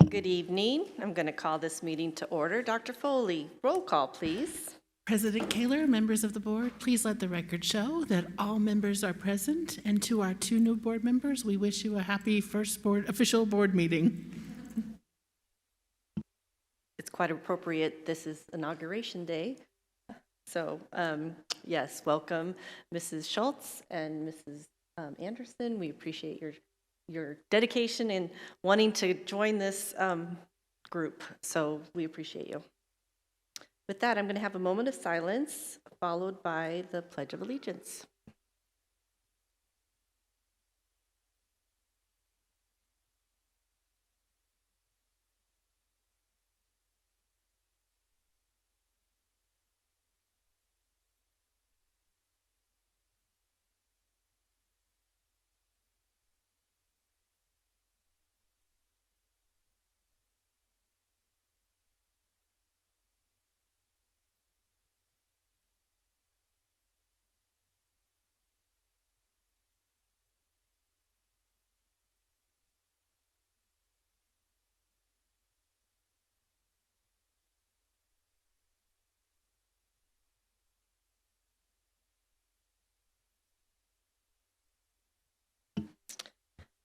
Good evening. I'm going to call this meeting to order. Dr. Foley, roll call, please. President Kaler, members of the board, please let the record show that all members are present. And to our 2 new board members, we wish you a happy first official board meeting. It's quite appropriate. This is Inauguration Day. So, yes, welcome Mrs. Schultz and Mrs. Anderson. We appreciate your dedication in wanting to join this group. So we appreciate you. With that, I'm going to have a moment of silence, followed by the Pledge of Allegiance.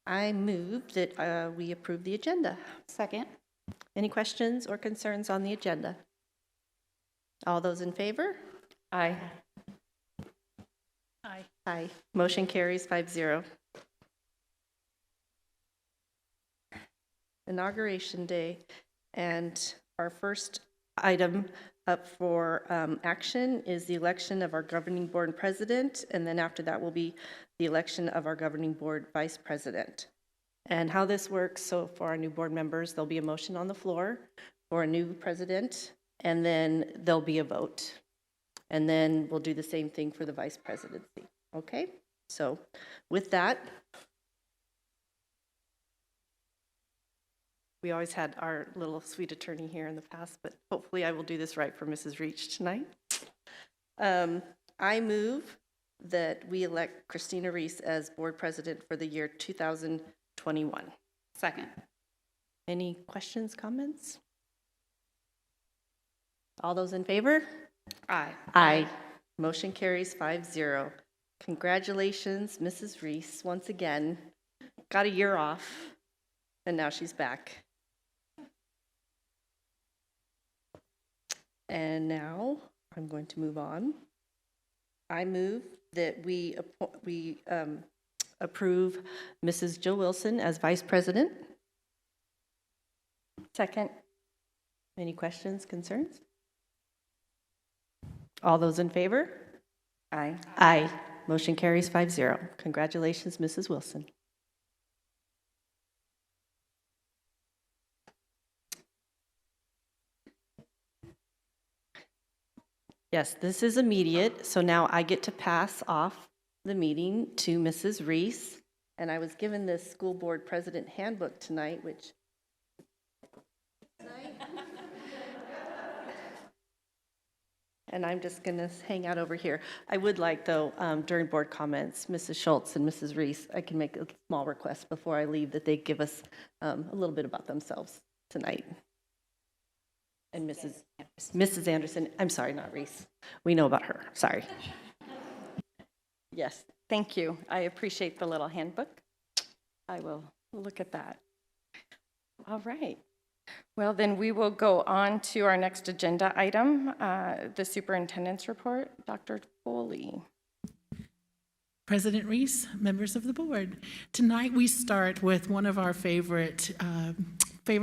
I move that we approve the agenda. Second. Any questions or concerns on the agenda? All those in favor? Aye. Aye. Aye. Motion carries 5-0. Inauguration Day, and our first item up for action is the election of our governing board and president, and then after that will be the election of our governing board vice president. And how this works, so for our new board members, there'll be a motion on the floor for a new president, and then there'll be a vote. And then we'll do the same thing for the vice presidency. Okay? So with that, we always had our little sweet attorney here in the past, but hopefully I will do this right for Mrs. Reach tonight. I move that we elect Christina Reese as board president for the year 2021. Second. Any questions, comments? All those in favor? Aye. Aye. Motion carries 5-0. Congratulations, Mrs. Reese, once again. Got a year off, and now she's back. And now I'm going to move on. I move that we approve Mrs. Jill Wilson as vice president. Second. Any questions, concerns? All those in favor? Aye. Aye. Motion carries 5-0. Congratulations, Mrs. Wilson. Yes, this is immediate, so now I get to pass off the meeting to Mrs. Reese. And I was given this school board president handbook tonight, which and I'm just going to hang out over here. I would like, though, during board comments, Mrs. Schultz and Mrs. Reese, I can make a small request before I leave that they give us a little bit about themselves tonight. And Mrs. Anderson, I'm sorry, not Reese. We know about her. Sorry. Yes, thank you. I appreciate the little handbook. I will look at that. All right. Well, then we will go on to our next agenda item, the superintendent's report. Dr. Foley. President Reese, members of the board. Tonight we start with one of our favorite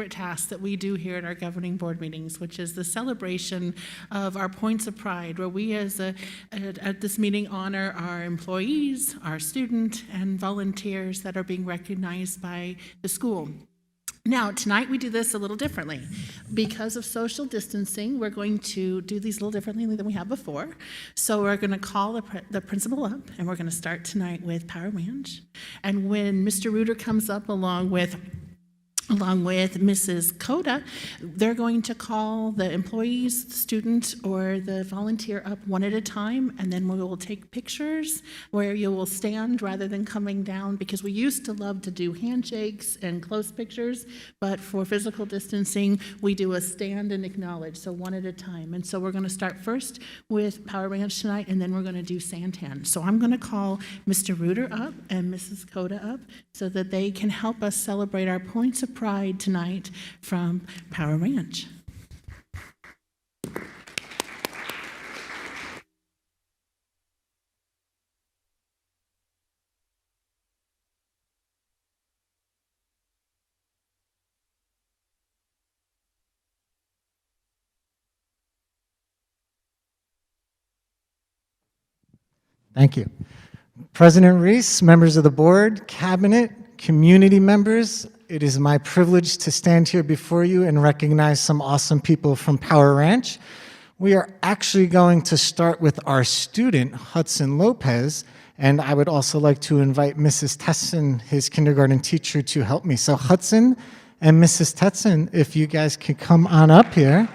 tasks that we do here at our governing board meetings, which is the celebration of our points of pride, where we at this meeting honor our employees, our student, and volunteers that are being recognized by the school. Now, tonight we do this a little differently. Because of social distancing, we're going to do these a little differently than we have before. So we're going to call the principal up, and we're going to start tonight with Power Manch. And when Mr. Reuter comes up along with along with Mrs. Coda. They're going to call the employees, the student, or the volunteer up one at a time, and then we will take pictures where you will stand rather than coming down, because we used to love to do handshakes and close pictures, but for physical distancing, we do a stand and acknowledge, so one at a time. And so we're going to start first with Power Ranch tonight, and then we're going to do Santan. So I'm going to call Mr. Reuter up and Mrs. Coda up so that they can help us celebrate our points of pride tonight from Power Ranch. Thank you. President Reese, members of the board, cabinet, community members, it is my privilege to stand here before you and recognize some awesome people from Power Ranch. We are actually going to start with our student, Hudson Lopez, and I would also like to invite Mrs. Tesson, his kindergarten teacher, to help me. So Hudson and Mrs. Tesson, if you guys could come on up here.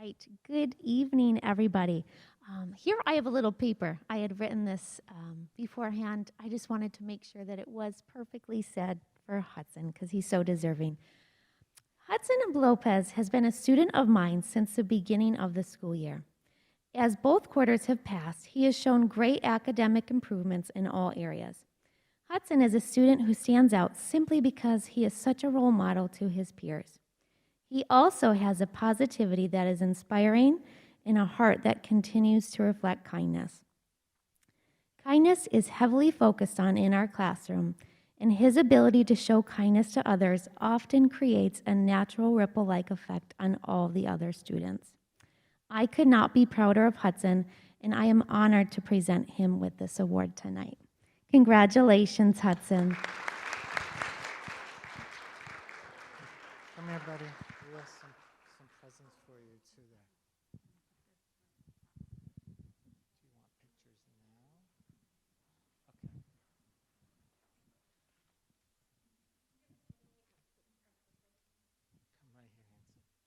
All right, good evening, everybody. Here I have a little paper. I had written this beforehand. I just wanted to make sure that it was perfectly said for Hudson because he's so deserving. Hudson Lopez has been a student of mine since the beginning of the school year. As both quarters have passed, he has shown great academic improvements in all areas. Hudson is a student who stands out simply because he is such a role model to his peers. He also has a positivity that is inspiring and a heart that continues to reflect kindness. Kindness is heavily focused on in our classroom, and his ability to show kindness to others often creates a natural ripple-like effect on all the other students. I could not be prouder of Hudson, and I am honored to present him with this award tonight. Congratulations, Hudson. Come here, buddy. We have some presents for you, too, there. Do you want pictures now? Okay. Come right here, handsome.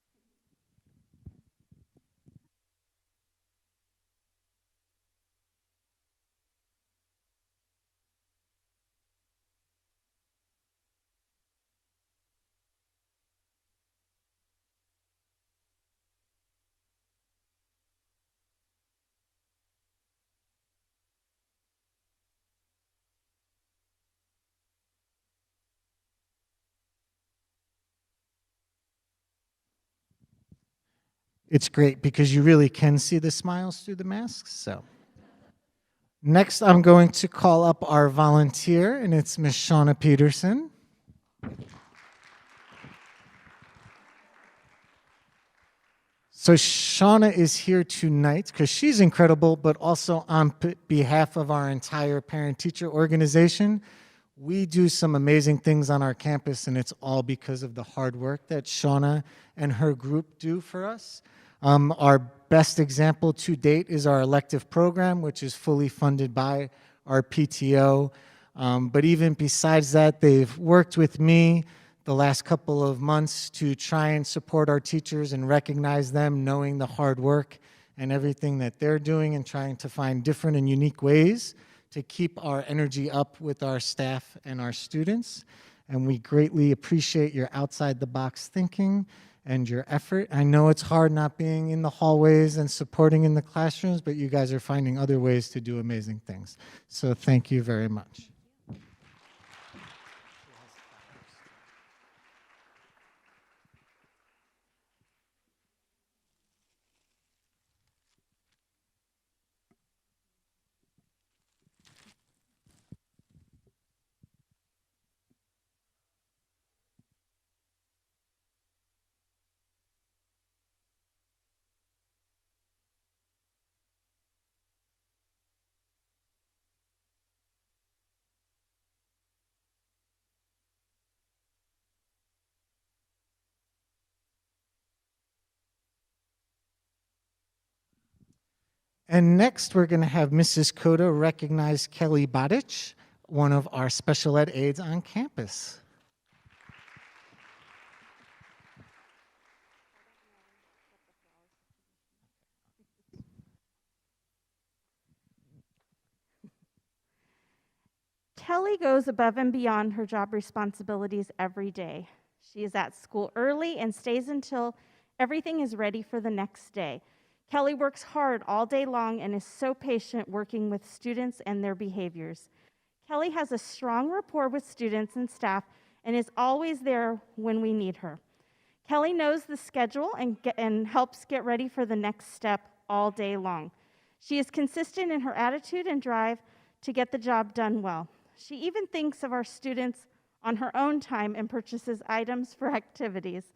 It's great because you really can see the smiles through the masks. So next, I'm going to call up our volunteer, and it's Miss Shauna Peterson. So Shauna is here tonight because she's incredible, but also on behalf of our entire parent-teacher organization. We do some amazing things on our campus, and it's all because of the hard work that Shauna and her group do for us. Our best example to date is our elective program, which is fully funded by our PTO. But even besides that, they've worked with me the last couple of months to try and support our teachers and recognize them, knowing the hard work and everything that they're doing and trying to find different and unique ways to keep our energy up with our staff and our students. And we greatly appreciate your outside-the-box thinking and your effort. I know it's hard not being in the hallways and supporting in the classrooms, but you guys are finding other ways to do amazing things. So thank you very much. And next, we're going to have Mrs. Coda recognize Kelly Bodich, one of our special ed aides on campus. Kelly goes above and beyond her job responsibilities every day. She is at school early and stays until everything is ready for the next day. Kelly works hard all day long and is so patient working with students and their behaviors. Kelly has a strong rapport with students and staff and is always there when we need her. Kelly knows the schedule and helps get ready for the next step all day long. She is consistent in her attitude and drive to get the job done well. She even thinks of our students on her own time and purchases items for activities.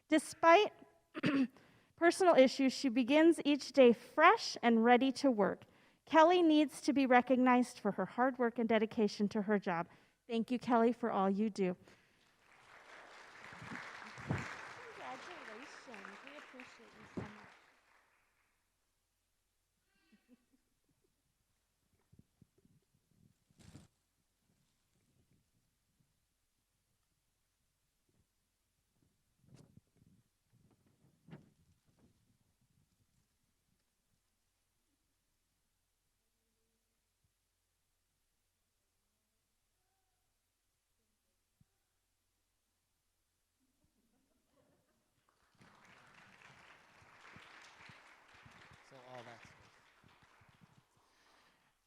Despite personal issues, she begins each day fresh and ready to work. Kelly needs to be recognized for her hard work and dedication to her job. Thank you, Kelly, for all you do. Congratulations. We appreciate you so much.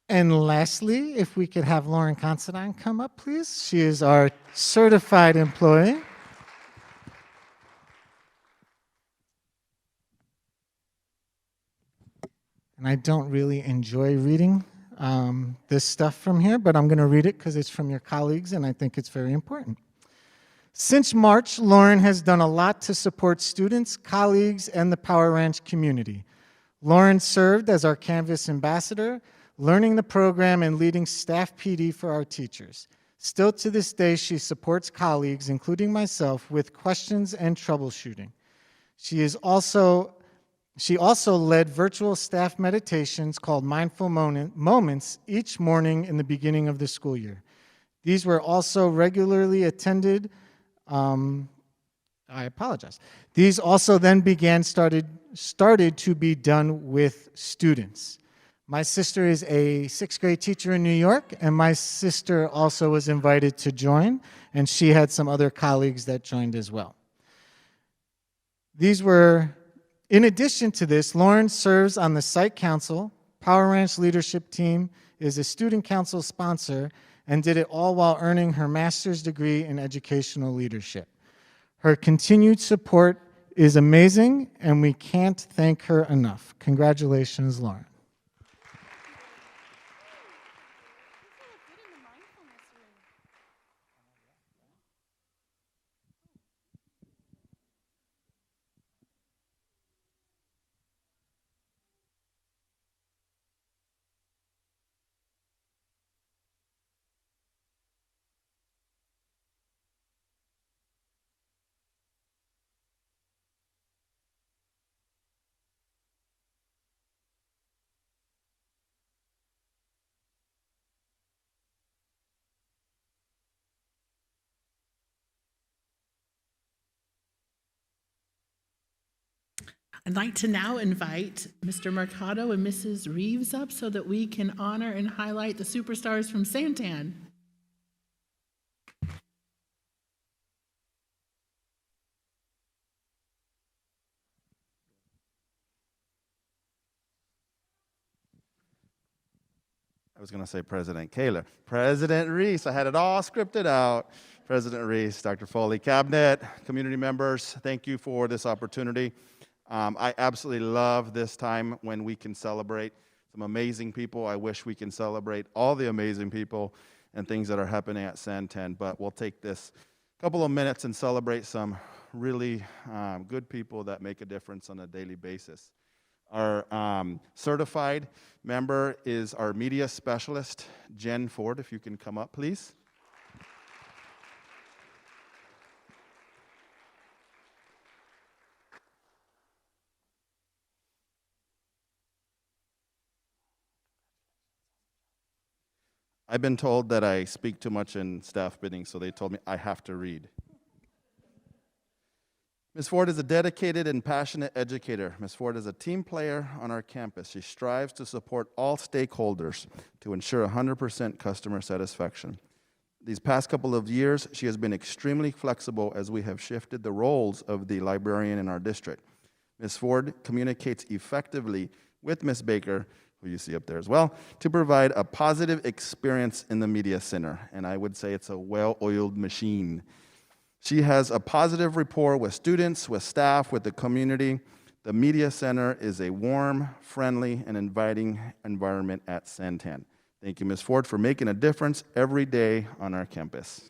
And lastly, if we could have Lauren Considine come up, please. She is our certified employee. And I don't really enjoy reading this stuff from here, but I'm going to read it because it's from your colleagues, and I think it's very important. Since March, Lauren has done a lot to support students, colleagues, and the Power Ranch community. Lauren served as our Canvas ambassador, learning the program and leading staff PD for our teachers. Still to this day, she supports colleagues, including myself, with questions and troubleshooting. She also led virtual staff meditations called Mindful Moments each morning in the beginning of the school year. These were also regularly attended. I apologize. These also then started to be done with students. My sister is a 6th grade teacher in New York, and my sister also was invited to join, and she had some other colleagues that joined as well. In addition to this, Lauren serves on the site council, Power Ranch leadership team, is a student council sponsor, and did it all while earning her master's degree in educational leadership. Her continued support is amazing, and we can't thank her enough. Congratulations, Lauren. I'd like to now invite Mr. Mercado and Mrs. Reeves up so that we can honor and highlight the superstars from Santan. I was going to say President Kaler. President Reese, I had it all scripted out. President Reese, Dr. Foley, Cabinet, community members, thank you for this opportunity. I absolutely love this time when we can celebrate some amazing people. I wish we can celebrate all the amazing people and things that are happening at Santan, but we'll take this couple of minutes and celebrate some really good people that make a difference on a daily basis. Our certified member is our media specialist, Jen Ford. If you can come up, please. I've been told that I speak too much in staff meetings, so they told me I have to read. Ms. Ford is a dedicated and passionate educator. Ms. Ford is a team player on our campus. She strives to support all stakeholders to ensure 100% customer satisfaction. These past couple of years, she has been extremely flexible as we have shifted the roles of the librarian in our district. Ms. Ford communicates effectively with Ms. Baker, who you see up there as well, to provide a positive experience in the media center. And I would say it's a well-oiled machine. She has a positive rapport with students, with staff, with the community. The media center is a warm, friendly, and inviting environment at Santan. Thank you, Ms. Ford, for making a difference every day on our campus.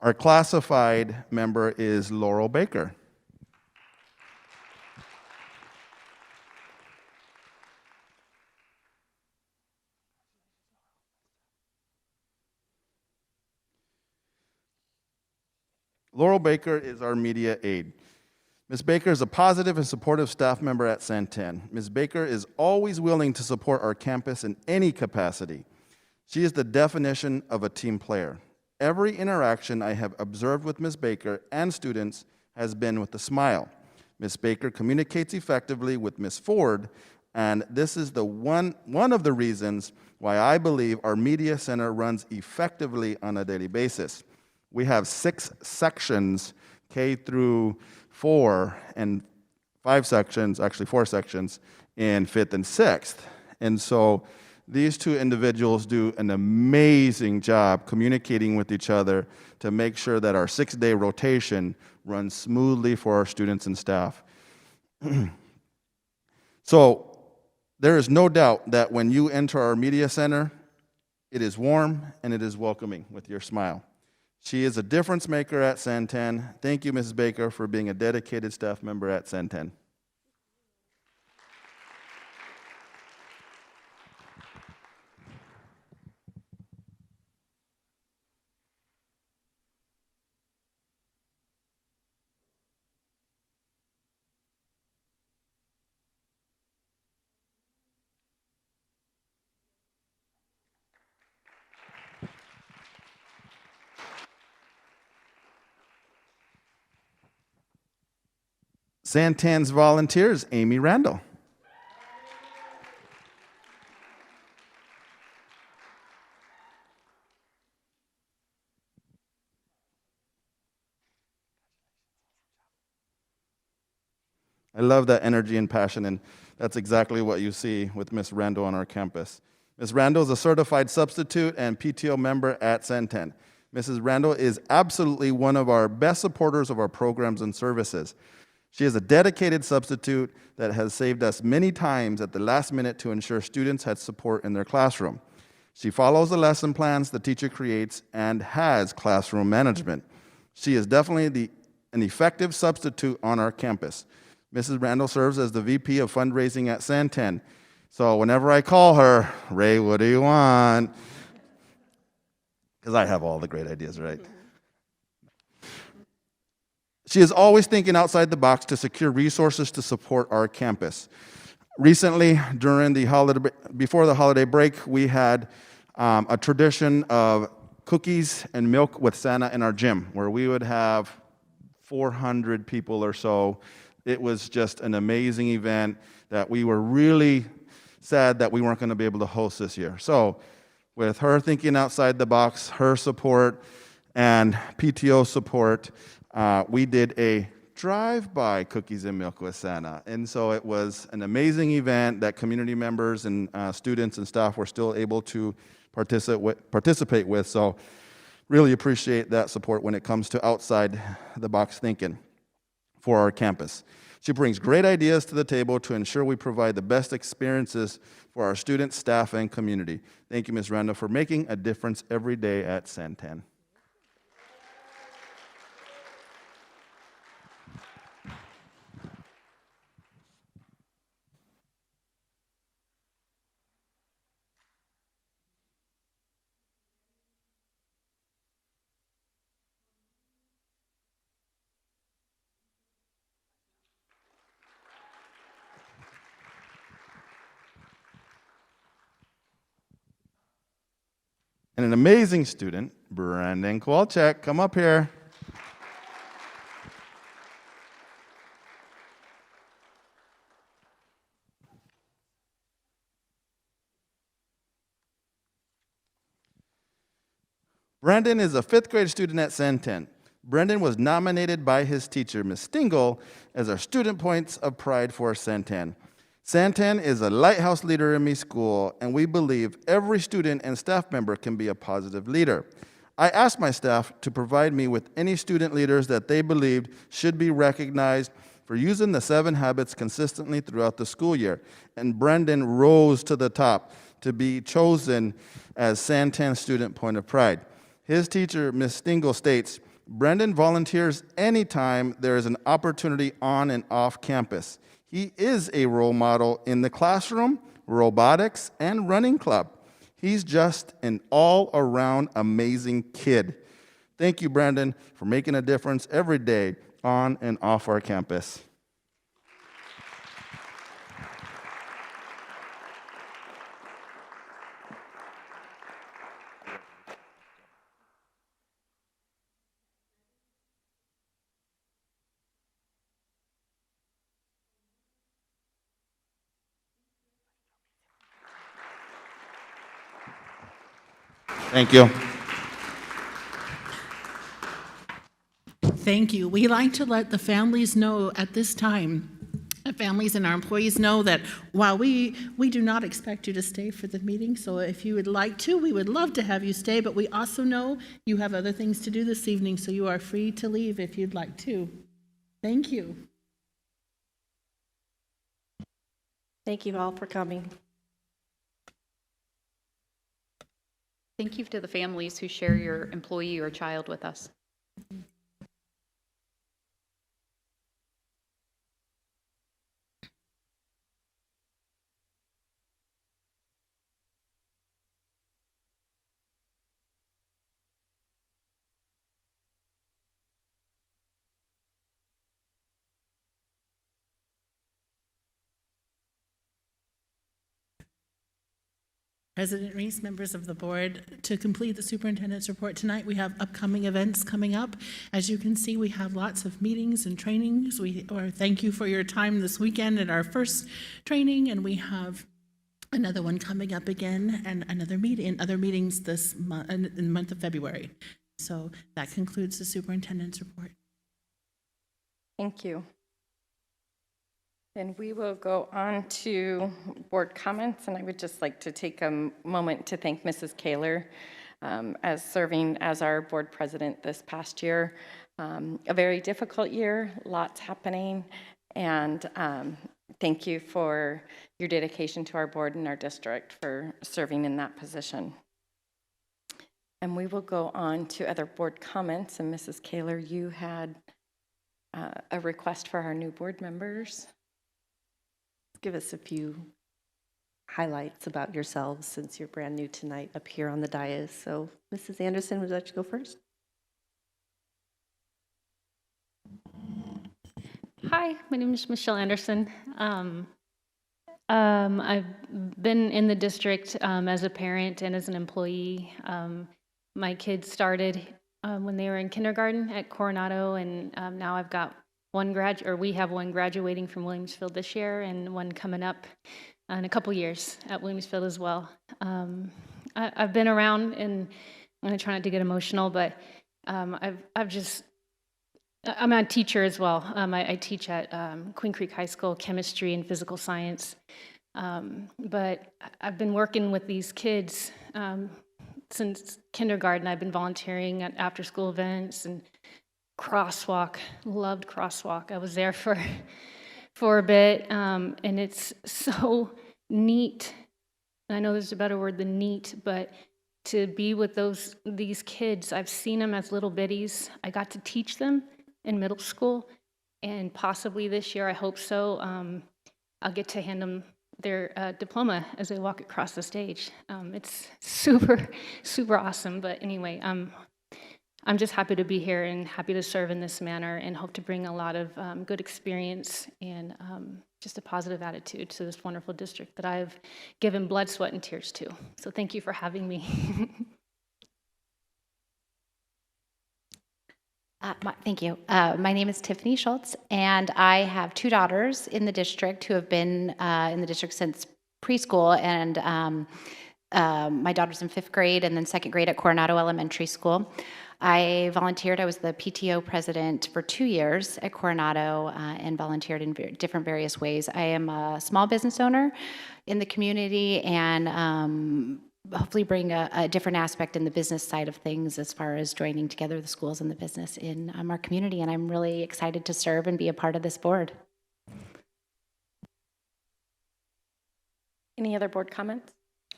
Our classified member is Laurel Baker. Laurel Baker is our media aide. Ms. Baker is a positive and supportive staff member at Santan. Ms. Baker is always willing to support our campus in any capacity. She is the definition of a team player. Every interaction I have observed with Ms. Baker and students has been with a smile. Ms. Baker communicates effectively with Ms. Ford, and this is one of the reasons why I believe our media center runs effectively on a daily basis. We have 6 sections, K through 4, and 5 sections, actually 4 sections, in 5th and 6th. And so these 2 individuals do an amazing job communicating with each other to make sure that our 6-day rotation runs smoothly for our students and staff. So there is no doubt that when you enter our media center, it is warm and it is welcoming with your smile. She is a difference maker at Santan. Thank you, Mrs. Baker, for being a dedicated staff member at Santan. Santan's volunteer is Amy Randall. I love that energy and passion, and that's exactly what you see with Ms. Randall on our campus. Ms. Randall is a certified substitute and PTO member at Santan. Mrs. Randall is absolutely one of our best supporters of our programs and services. She is a dedicated substitute that has saved us many times at the last minute to ensure students had support in their classroom. She follows the lesson plans the teacher creates and has classroom management. She is definitely an effective substitute on our campus. Mrs. Randall serves as the VP of fundraising at Santan. So whenever I call her, Ray, what do you want? Because I have all the great ideas, right? She is always thinking outside the box to secure resources to support our campus. Recently, before the holiday break, we had a tradition of cookies and milk with Santa in our gym, where we would have 400 people or so. It was just an amazing event that we were really sad that we weren't going to be able to host this year. So with her thinking outside the box, her support, and PTO support, we did a drive-by cookies and milk with Santa. And so it was an amazing event that community members and students and staff were still able to participate with. So really appreciate that support when it comes to outside the box thinking for our campus. She brings great ideas to the table to ensure we provide the best experiences for our students, staff, and community. Thank you, Ms. Randall, for making a difference every day at Santan. and an amazing student, Brandon Kowalczyk. Come up here. Brandon is a 5th grade student at Santan. Brendan was nominated by his teacher, Ms. Stingle, as our Student Points of Pride for Santan. Santan is a lighthouse leader in my school, and we believe every student and staff member can be a positive leader. I asked my staff to provide me with any student leaders that they believed should be recognized for using the 7 habits consistently throughout the school year, and Brendan rose to the top to be chosen as Santan's Student Point of Pride. His teacher, Ms. Stingle, states, Brendan volunteers anytime there is an opportunity on and off campus. He is a role model in the classroom, robotics, and running club. He's just an all-around amazing kid. Thank you, Brendan, for making a difference every day on and off our campus. Thank you. Thank you. We like to let the families know at this time, the families and our employees know that while we do not expect you to stay for the meeting, so if you would like to, we would love to have you stay, but we also know you have other things to do this evening, so you are free to leave if you'd like to. Thank you. Thank you all for coming. Thank you to the families who share your employee or child with us. President Reese, members of the board, to complete the superintendent's report tonight, we have upcoming events coming up. As you can see, we have lots of meetings and trainings. Thank you for your time this weekend at our first training, and we have another one coming up again, and another meeting, and other meetings this month, in the month of February. So that concludes the superintendent's report. Thank you. And we will go on to board comments, and I would just like to take a moment to thank Mrs. Kaler as serving as our board president this past year. A very difficult year, lots happening, and thank you for your dedication to our board and our district for serving in that position. And we will go on to other board comments, and Mrs. Kaler, you had a request for our new board members. Give us a few highlights about yourselves since you're brand new tonight up here on the dais. So, Mrs. Anderson, would you like to go first? Hi, my name is Michelle Anderson. I've been in the district as a parent and as an employee. My kids started when they were in kindergarten at Coronado, and now I've got we have one graduating from Williamsfield this year and one coming up in a couple years at Williamsfield as well. I've been around, and I'm going to try not to get emotional, but I'm a teacher as well. I teach at Queen Creek High School, chemistry and physical science. But I've been working with these kids since kindergarten. I've been volunteering at after-school events and crosswalk. Loved crosswalk. I was there for a bit, and it's so neat. And I know there's a better word than neat, but to be with these kids, I've seen them as little bitties. I got to teach them in middle school, and possibly this year, I hope so, I'll get to hand them their diploma as they walk across the stage. It's super, super awesome. But anyway, I'm just happy to be here and happy to serve in this manner, and hope to bring a lot of good experience and just a positive attitude to this wonderful district that I've given blood, sweat, and tears to. So thank you for having me. Thank you. My name is Tiffany Schultz, and I have 2 daughters in the district who have been in the district since preschool, and my daughter's in 5th grade and then 2nd grade at Coronado Elementary School. I volunteered. I was the PTO president for 2 years at Coronado and volunteered in different various ways. I am a small business owner in the community and hopefully bring a different aspect in the business side of things as far as joining together the schools and the business in our community. And I'm really excited to serve and be a part of this board. Any other board comments?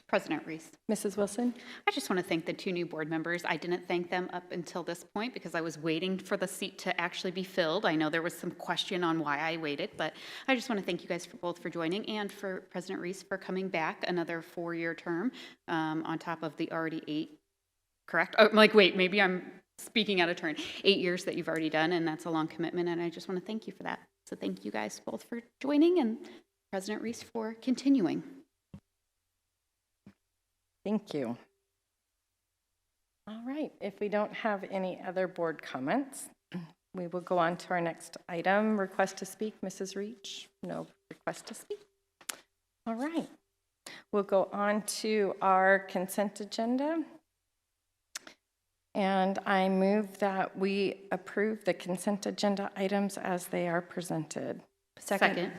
President Reese. Mrs. Wilson? I just want to thank the 2 new board members. I didn't thank them up until this point because I was waiting for the seat to actually be filled. I know there was some question on why I waited, but I just want to thank you guys both for joining and for President Reese for coming back another 4-year term on top of the already 8, correct? Oh, I'm like, wait, maybe I'm speaking out of turn. 8 years that you've already done, and that's a long commitment, and I just want to thank you for that. So thank you guys both for joining and President Reese for continuing. Thank you. All right, if we don't have any other board comments, we will go on to our next item. Request to speak, Mrs. Reach? No request to speak. All right, we'll go on to our consent agenda. And I move that we approve the consent agenda items as they are presented. Second.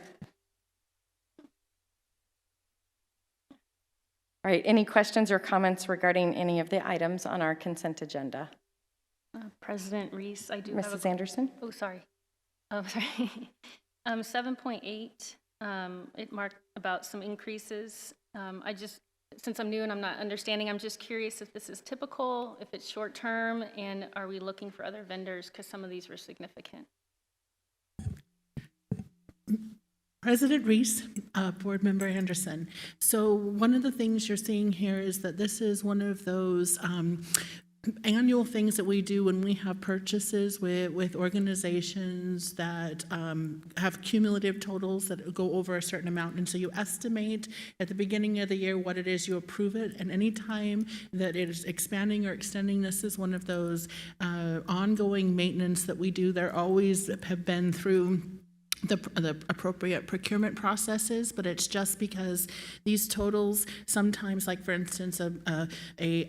All right, any questions or comments regarding any of the items on our consent agenda? President Reese, I do have Mrs. Anderson? Oh, sorry. Oh, sorry. 7.8, it marked about some increases. Since I'm new and I'm not understanding, I'm just curious if this is typical, if it's short term, and are we looking for other vendors because some of these were significant? President Reese, Board Member Anderson. So one of the things you're seeing here is that this is one of those annual things that we do when we have purchases with organizations that have cumulative totals that go over a certain amount. And so you estimate at the beginning of the year what it is, you approve it, and any time that it is expanding or extending, this is one of those ongoing maintenance that we do. There always have been through the appropriate procurement processes, but it's just because these totals sometimes, like for instance, a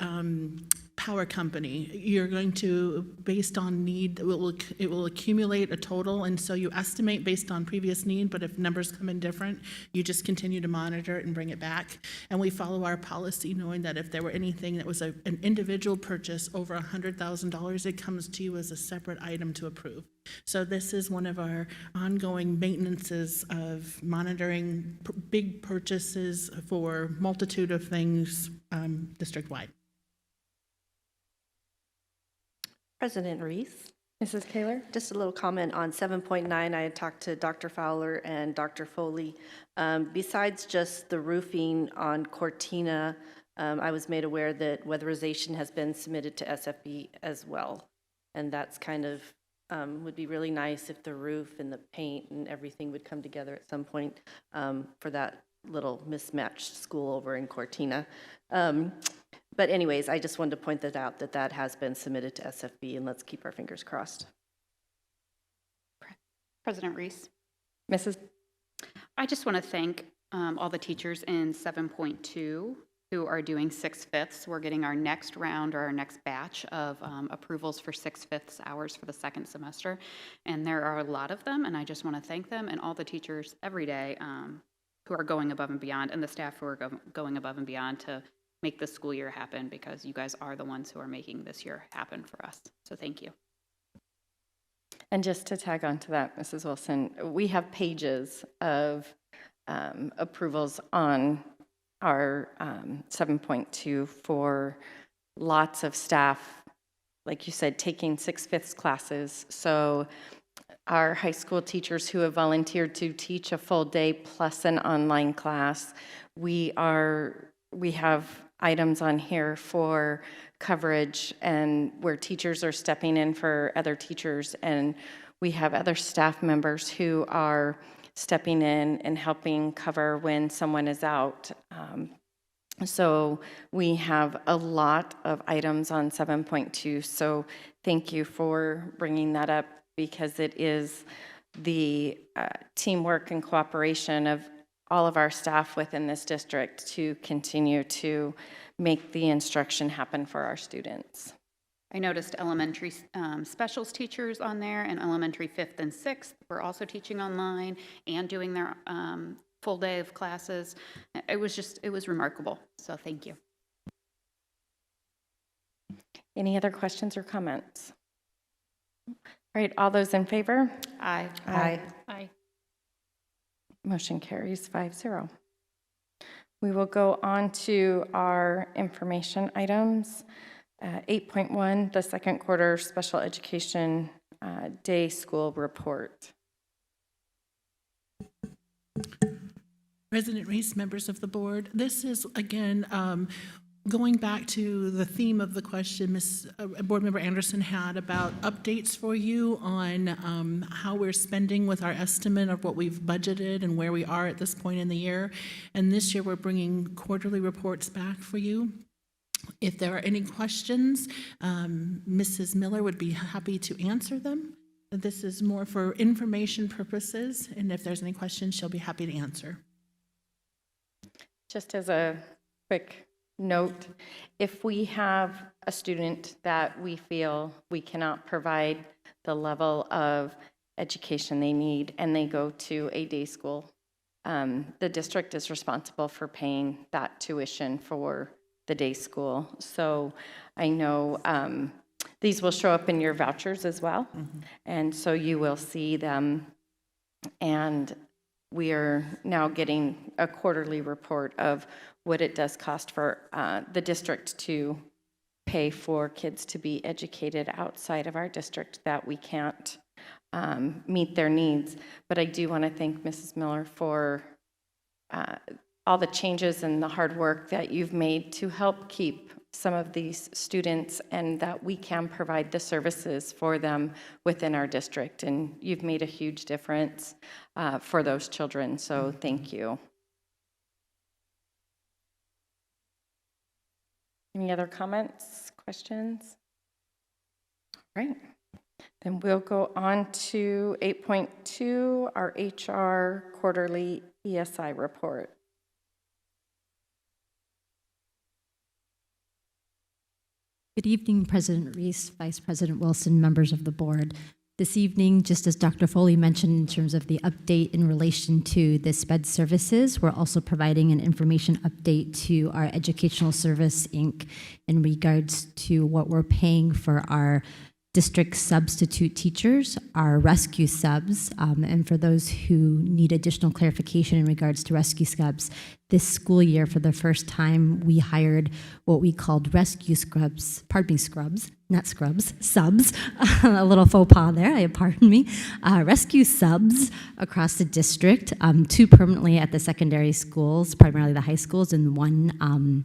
power company, you're going to, based on need, it will accumulate a total, and so you estimate based on previous need, but if numbers come in different, you just continue to monitor it and bring it back. And we follow our policy knowing that if there were anything that was an individual purchase over $100,000, it comes to you as a separate item to approve. So this is one of our ongoing maintenances of monitoring big purchases for multitude of things district-wide. President Reese. Mrs. Kaler? Just a little comment on 7.9. I had talked to Dr. Fowler and Dr. Foley. Besides just the roofing on Cortina, I was made aware that weatherization has been submitted to SFB as well. And that's kind of, would be really nice if the roof and the paint and everything would come together at some point for that little mismatched school over in Cortina. But anyways, I just wanted to point that out, that has been submitted to SFB, and let's keep our fingers crossed. President Reese. Mrs. I just want to thank all the teachers in 7.2 who are doing 6/5. We're getting our next round or our next batch of approvals for 6/5 hours for the second semester. And there are a lot of them, and I just want to thank them and all the teachers every day who are going above and beyond, and the staff who are going above and beyond to make this school year happen, because you guys are the ones who are making this year happen for us. So thank you. And just to tag on to that, Mrs. Wilson, we have pages of approvals on our 7.2 for lots of staff, like you said, taking 6/5 classes. So our high school teachers who have volunteered to teach a full day plus an online class, we have items on here for coverage and where teachers are stepping in for other teachers, and we have other staff members who are stepping in and helping cover when someone is out. So we have a lot of items on 7.2, so thank you for bringing that up, because it is the teamwork and cooperation of all of our staff within this district to continue to make the instruction happen for our students. I noticed elementary specials teachers on there, and elementary 5th and 6th were also teaching online and doing their full day of classes. It was remarkable, so thank you. Any other questions or comments? All right, all those in favor? Aye. Aye. Aye. Motion carries 5-0. We will go on to our information items. 8.1, the second quarter special education day school report. President Reese, members of the board, this is, again, going back to the theme of the question Board Member Anderson had about updates for you on how we're spending with our estimate of what we've budgeted and where we are at this point in the year. And this year, we're bringing quarterly reports back for you. If there are any questions, Mrs. Miller would be happy to answer them. This is more for information purposes, and if there's any questions, she'll be happy to answer. Just as a quick note, if we have a student that we feel we cannot provide the level of education they need and they go to a day school, the district is responsible for paying that tuition for the day school. So I know these will show up in your vouchers as well. Mm-hmm. And so you will see them. And we are now getting a quarterly report of what it does cost for the district to pay for kids to be educated outside of our district that we can't meet their needs. But I do want to thank Mrs. Miller for all the changes and the hard work that you've made to help keep some of these students, and that we can provide the services for them within our district. And you've made a huge difference for those children, so thank you. Any other comments, questions? All right, then we'll go on to 8.2, our HR Quarterly ESI Report. Good evening, President Reese, Vice President Wilson, members of the board. This evening, just as Dr. Foley mentioned in terms of the update in relation to the SPED services, we're also providing an information update to our Educational Service, Inc. in regards to what we're paying for our district substitute teachers, our rescue subs, and for those who need additional clarification in regards to rescue subs, this school year, for the first time, we hired what we called rescue scrubs, not scrubs, subs, a little faux pas there, pardon me, rescue subs across the district, 2 permanently at the secondary schools, primarily the high schools, and 1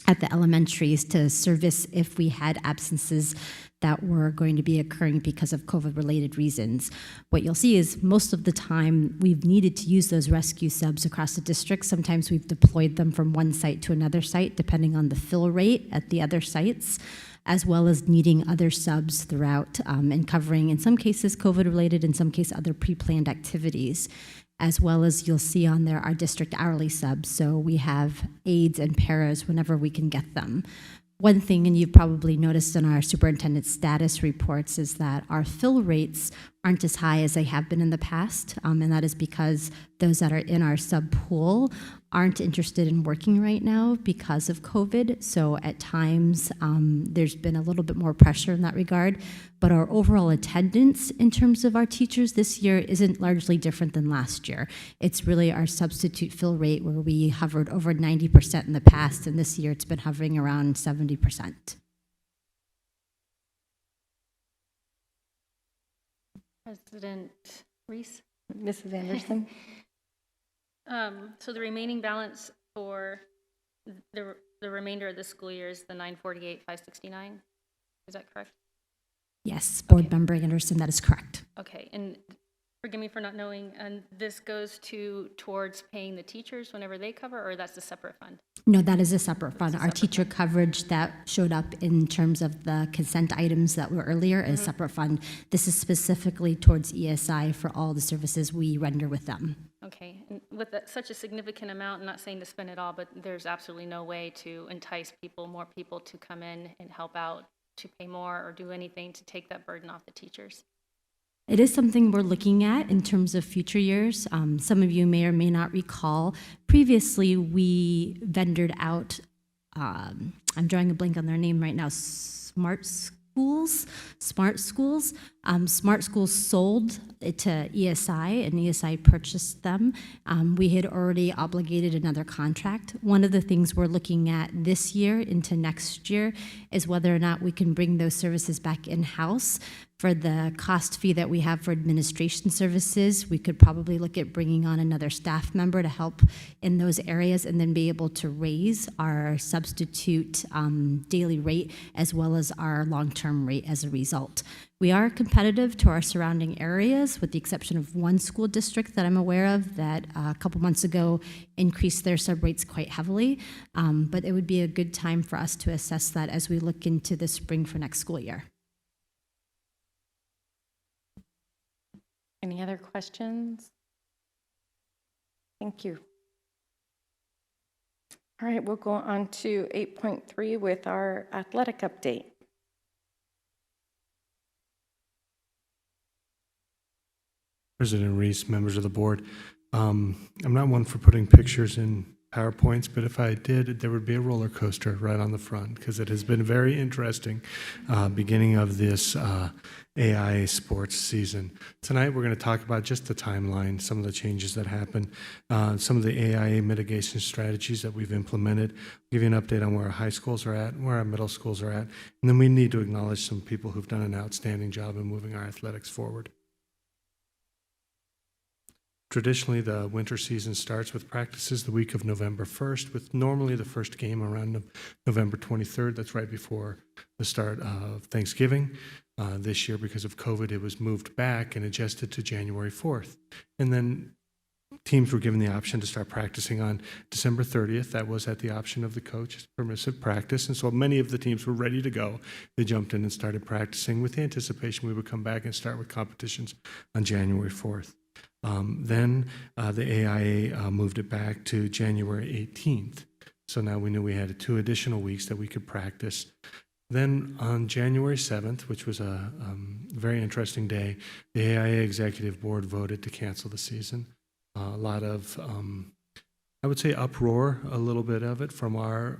at the elementaries to service if we had absences that were going to be occurring because of COVID-related reasons. What you'll see is most of the time we've needed to use those rescue subs across the district. Sometimes we've deployed them from one site to another site, depending on the fill rate at the other sites, as well as needing other subs throughout and covering, in some cases, COVID-related, in some cases, other pre-planned activities. As well as you'll see on there our district hourly subs. So we have aides and paras whenever we can get them. One thing, and you've probably noticed in our superintendent status reports, is that our fill rates aren't as high as they have been in the past, and that is because those that are in our sub pool aren't interested in working right now because of COVID. So at times, there's been a little bit more pressure in that regard. But our overall attendance in terms of our teachers this year isn't largely different than last year. It's really our substitute fill rate where we hovered over 90% in the past, and this year it's been hovering around 70%. President Reese? Mrs. Anderson? So the remaining balance for the remainder of the school year is the 948,569. Is that correct? Yes, Board Member Anderson, that is correct. Okay, and forgive me for not knowing, and this goes towards paying the teachers whenever they cover, or that's a separate fund? No, that is a separate fund. Our teacher coverage that showed up in terms of the consent items that were earlier is separate fund. This is specifically towards ESI for all the services we render with them. Okay, and with such a significant amount, I'm not saying to spend it all, but there's absolutely no way to entice more people to come in and help out, to pay more or do anything to take that burden off the teachers. It is something we're looking at in terms of future years. Some of you may or may not recall, previously we vendored out, I'm drawing a blank on their name right now, Smart Schools. Smart Schools sold it to ESI, and ESI purchased them. We had already obligated another contract. One of the things we're looking at this year into next year is whether or not we can bring those services back in-house. For the cost fee that we have for administration services, we could probably look at bringing on another staff member to help in those areas and then be able to raise our substitute daily rate as well as our long-term rate as a result. We are competitive to our surrounding areas, with the exception of one school district that I'm aware of that a couple months ago increased their sub rates quite heavily. But it would be a good time for us to assess that as we look into the spring for next school year. Any other questions? Thank you. All right, we'll go on to 8.3 with our athletic update. President Reese, members of the board, I'm not one for putting pictures in PowerPoints, but if I did, there would be a roller coaster right on the front, because it has been very interesting beginning of this AIA sports season. Tonight we're going to talk about just the timeline, some of the changes that happened, some of the AIA mitigation strategies that we've implemented, give you an update on where our high schools are at, where our middle schools are at, and then we need to acknowledge some people who've done an outstanding job in moving our athletics forward. Traditionally, the winter season starts with practices the week of November 1st, with normally the first game around November 23rd. That's right before the start of Thanksgiving. This year, because of COVID, it was moved back and adjusted to January 4th. And then teams were given the option to start practicing on December 30th. That was at the option of the coach, permissive practice. And so many of the teams were ready to go. They jumped in and started practicing with the anticipation we would come back and start with competitions on January 4th. Then the AIA moved it back to January 18th. So now we knew we had 2 additional weeks that we could practice. Then on January 7th, which was a very interesting day, the AIA Executive Board voted to cancel the season. A lot of, I would say, uproar, a little bit of it from our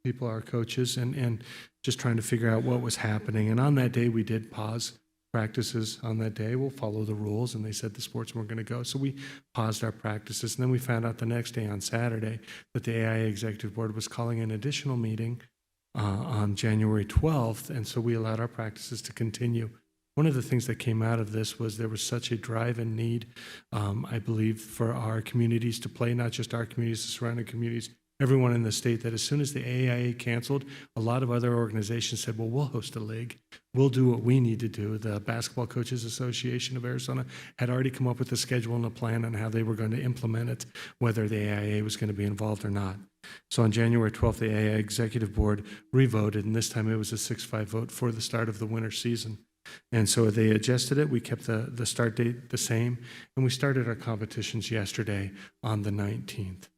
people, our coaches, and just trying to figure out what was happening. And on that day, we did pause practices on that day. We'll follow the rules, and they said the sports weren't going to go. So we paused our practices, and then we found out the next day on Saturday that the AIA Executive Board was calling an additional meeting on January 12th, and so we allowed our practices to continue. One of the things that came out of this was there was such a drive and need, I believe, for our communities to play, not just our communities, the surrounding communities, everyone in the state, that as soon as the AIA canceled, a lot of other organizations said, well, we'll host a league. We'll do what we need to do. The Basketball Coaches Association of Arizona had already come up with a schedule and a plan on how they were going to implement it, whether the AIA was going to be involved or not. So on January 12th, the AIA Executive Board re-voted, and this time it was a 6-5 vote for the start of the winter season. And so they adjusted it. We kept the start date the same, and we started our competitions yesterday on the 19th.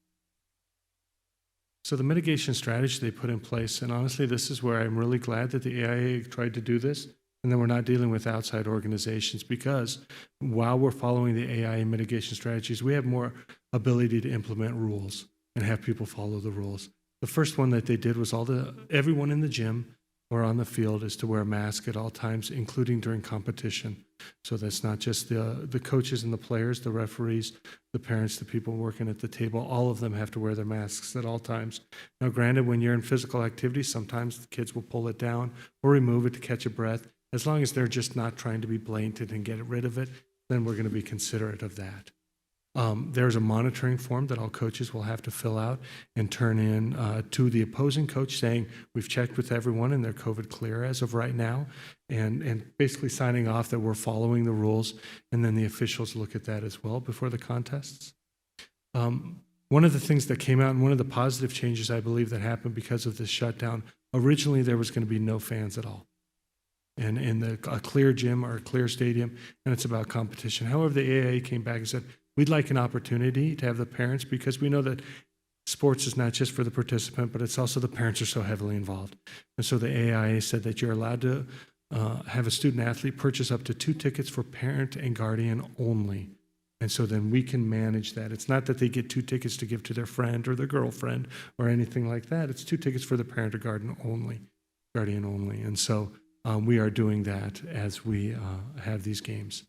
So the mitigation strategy they put in place, and honestly, this is where I'm really glad that the AIA tried to do this, and then we're not dealing with outside organizations, because while we're following the AIA mitigation strategies, we have more ability to implement rules and have people follow the rules. The first one that they did was everyone in the gym or on the field is to wear a mask at all times, including during competition. So that's not just the coaches and the players, the referees, the parents, the people working at the table, all of them have to wear their masks at all times. Now, granted, when you're in physical activity, sometimes the kids will pull it down or remove it to catch a breath. As long as they're just not trying to be blatant and get rid of it, then we're going to be considerate of that. There's a monitoring form that all coaches will have to fill out and turn in to the opposing coach saying, we've checked with everyone and they're COVID clear as of right now, and basically signing off that we're following the rules, and then the officials look at that as well before the contests. One of the things that came out, and one of the positive changes I believe that happened because of this shutdown, originally there was going to be no fans at all. And in a clear gym or a clear stadium, and it's about competition. However, the AIA came back and said, we'd like an opportunity to have the parents, because we know that sports is not just for the participant, but it's also the parents are so heavily involved. And so the AIA said that you're allowed to have a student athlete purchase up to 2 tickets for parent and guardian only. And so then we can manage that. It's not that they get 2 tickets to give to their friend or their girlfriend or anything like that. It's 2 tickets for the parent or guardian only. And so we are doing that as we have these games.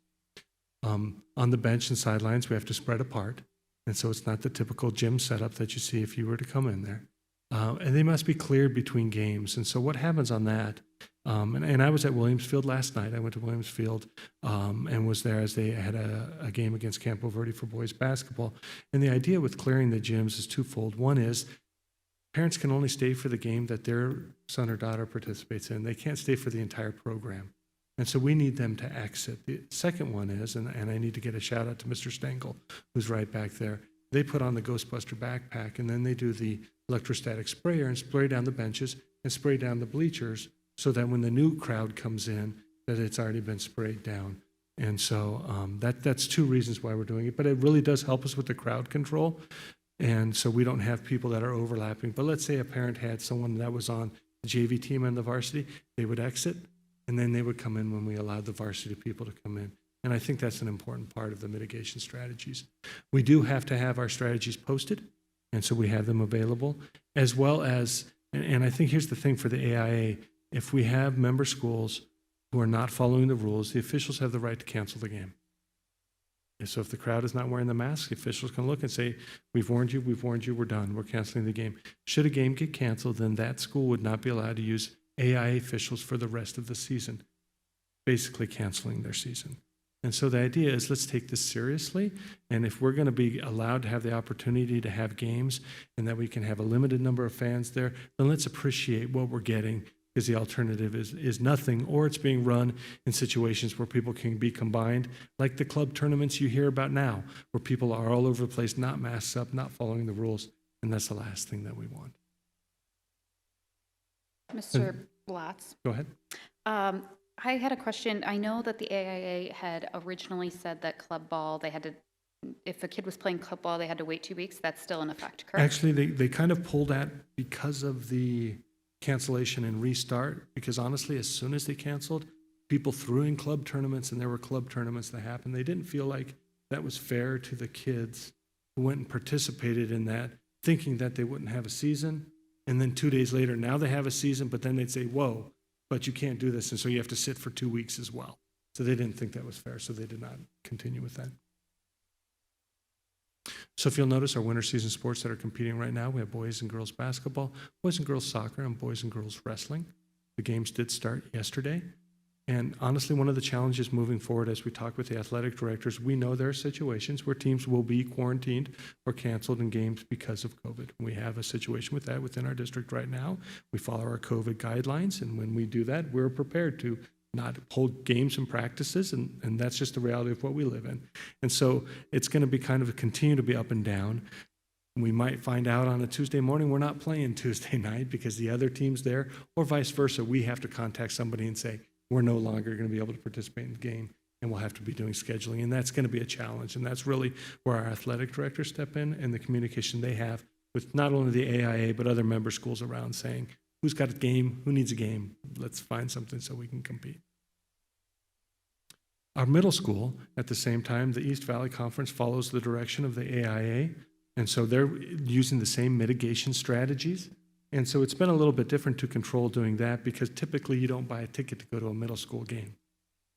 On the bench and sidelines, we have to spread apart. And so it's not the typical gym setup that you see if you were to come in there. And they must be cleared between games. And so what happens on that, and I was at Williams Field last night. I went to Williams Field and was there as they had a game against Campo Verde for boys basketball. And the idea with clearing the gyms is twofold. One is parents can only stay for the game that their son or daughter participates in. They can't stay for the entire program. And so we need them to exit. The second one is, and I need to get a shout out to Mr. Stengel, who's right back there. They put on the Ghostbuster backpack, and then they do the electrostatic sprayer and spray down the benches and spray down the bleachers so that when the new crowd comes in, that it's already been sprayed down. And so that's 2 reasons why we're doing it. But it really does help us with the crowd control. And so we don't have people that are overlapping. But let's say a parent had someone that was on the JV team and the varsity, they would exit, and then they would come in when we allowed the varsity people to come in. And I think that's an important part of the mitigation strategies. We do have to have our strategies posted, and so we have them available, as well as, and I think here's the thing for the AIA, if we have member schools who are not following the rules, the officials have the right to cancel the game. And so if the crowd is not wearing the mask, the officials can look and say, we've warned you, we're done, we're canceling the game. Should a game get canceled, then that school would not be allowed to use AIA officials for the rest of the season, basically canceling their season. And so the idea is, let's take this seriously, and if we're going to be allowed to have the opportunity to have games and that we can have a limited number of fans there, then let's appreciate what we're getting, because the alternative is nothing, or it's being run in situations where people can be combined, like the club tournaments you hear about now, where people are all over the place, not masked up, not following the rules, and that's the last thing that we want. Mr. Blatz. Go ahead. I had a question. I know that the AIA had originally said that club ball, they had to, if a kid was playing club ball, they had to wait 2 weeks. That's still in effect, correct? Actually, they kind of pulled that because of the cancellation and restart, because honestly, as soon as they canceled, people threw in club tournaments, and there were club tournaments that happened. They didn't feel like that was fair to the kids who went and participated in that, thinking that they wouldn't have a season. And then 2 days later, now they have a season, but then they'd say, whoa, but you can't do this, and so you have to sit for 2 weeks as well. So they didn't think that was fair, so they did not continue with that. So if you'll notice, our winter season sports that are competing right now, we have boys and girls basketball, boys and girls soccer, and boys and girls wrestling. The games did start yesterday. And honestly, one of the challenges moving forward as we talk with the athletic directors, we know there are situations where teams will be quarantined or canceled in games because of COVID. We have a situation with that within our district right now. We follow our COVID guidelines, and when we do that, we're prepared to not hold games and practices, and that's just the reality of what we live in. And so it's going to be kind of continue to be up and down. We might find out on a Tuesday morning we're not playing Tuesday night because the other team's there, or vice versa. We have to contact somebody and say, we're no longer going to be able to participate in the game, and we'll have to be doing scheduling, and that's going to be a challenge. And that's really where our athletic directors step in, and the communication they have with not only the AIA, but other member schools around, saying, who's got a game, who needs a game, let's find something so we can compete. Our middle school, at the same time, the East Valley Conference follows the direction of the AIA, and so they're using the same mitigation strategies. And so it's been a little bit different to control doing that, because typically you don't buy a ticket to go to a middle school game.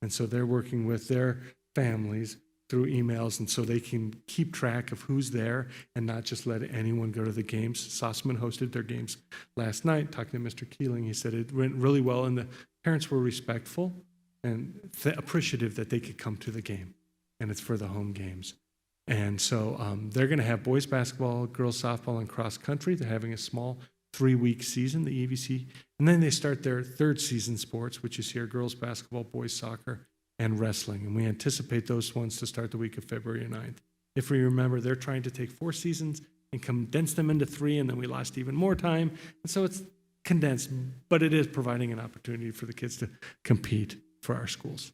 And so they're working with their families through emails, and so they can keep track of who's there and not just let anyone go to the games. Sossaman hosted their games last night. Talking to Mr. Keeling, he said it went really well, and the parents were respectful and appreciative that they could come to the game, and it's for the home games. And so they're going to have boys basketball, girls softball, and cross country. They're having a small 3-week season, the EVC, and then they start their third season sports, which is here, girls basketball, boys soccer, and wrestling. And we anticipate those ones to start the week of February 9th. If we remember, they're trying to take 4 seasons and condense them into 3, and then we lost even more time. And so it's condensed, but it is providing an opportunity for the kids to compete for our schools.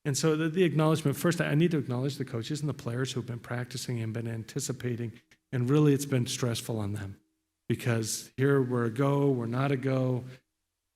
And so the acknowledgement, first, I need to acknowledge the coaches and the players who have been practicing and been anticipating, and really it's been stressful on them because here we're a go, we're not a go.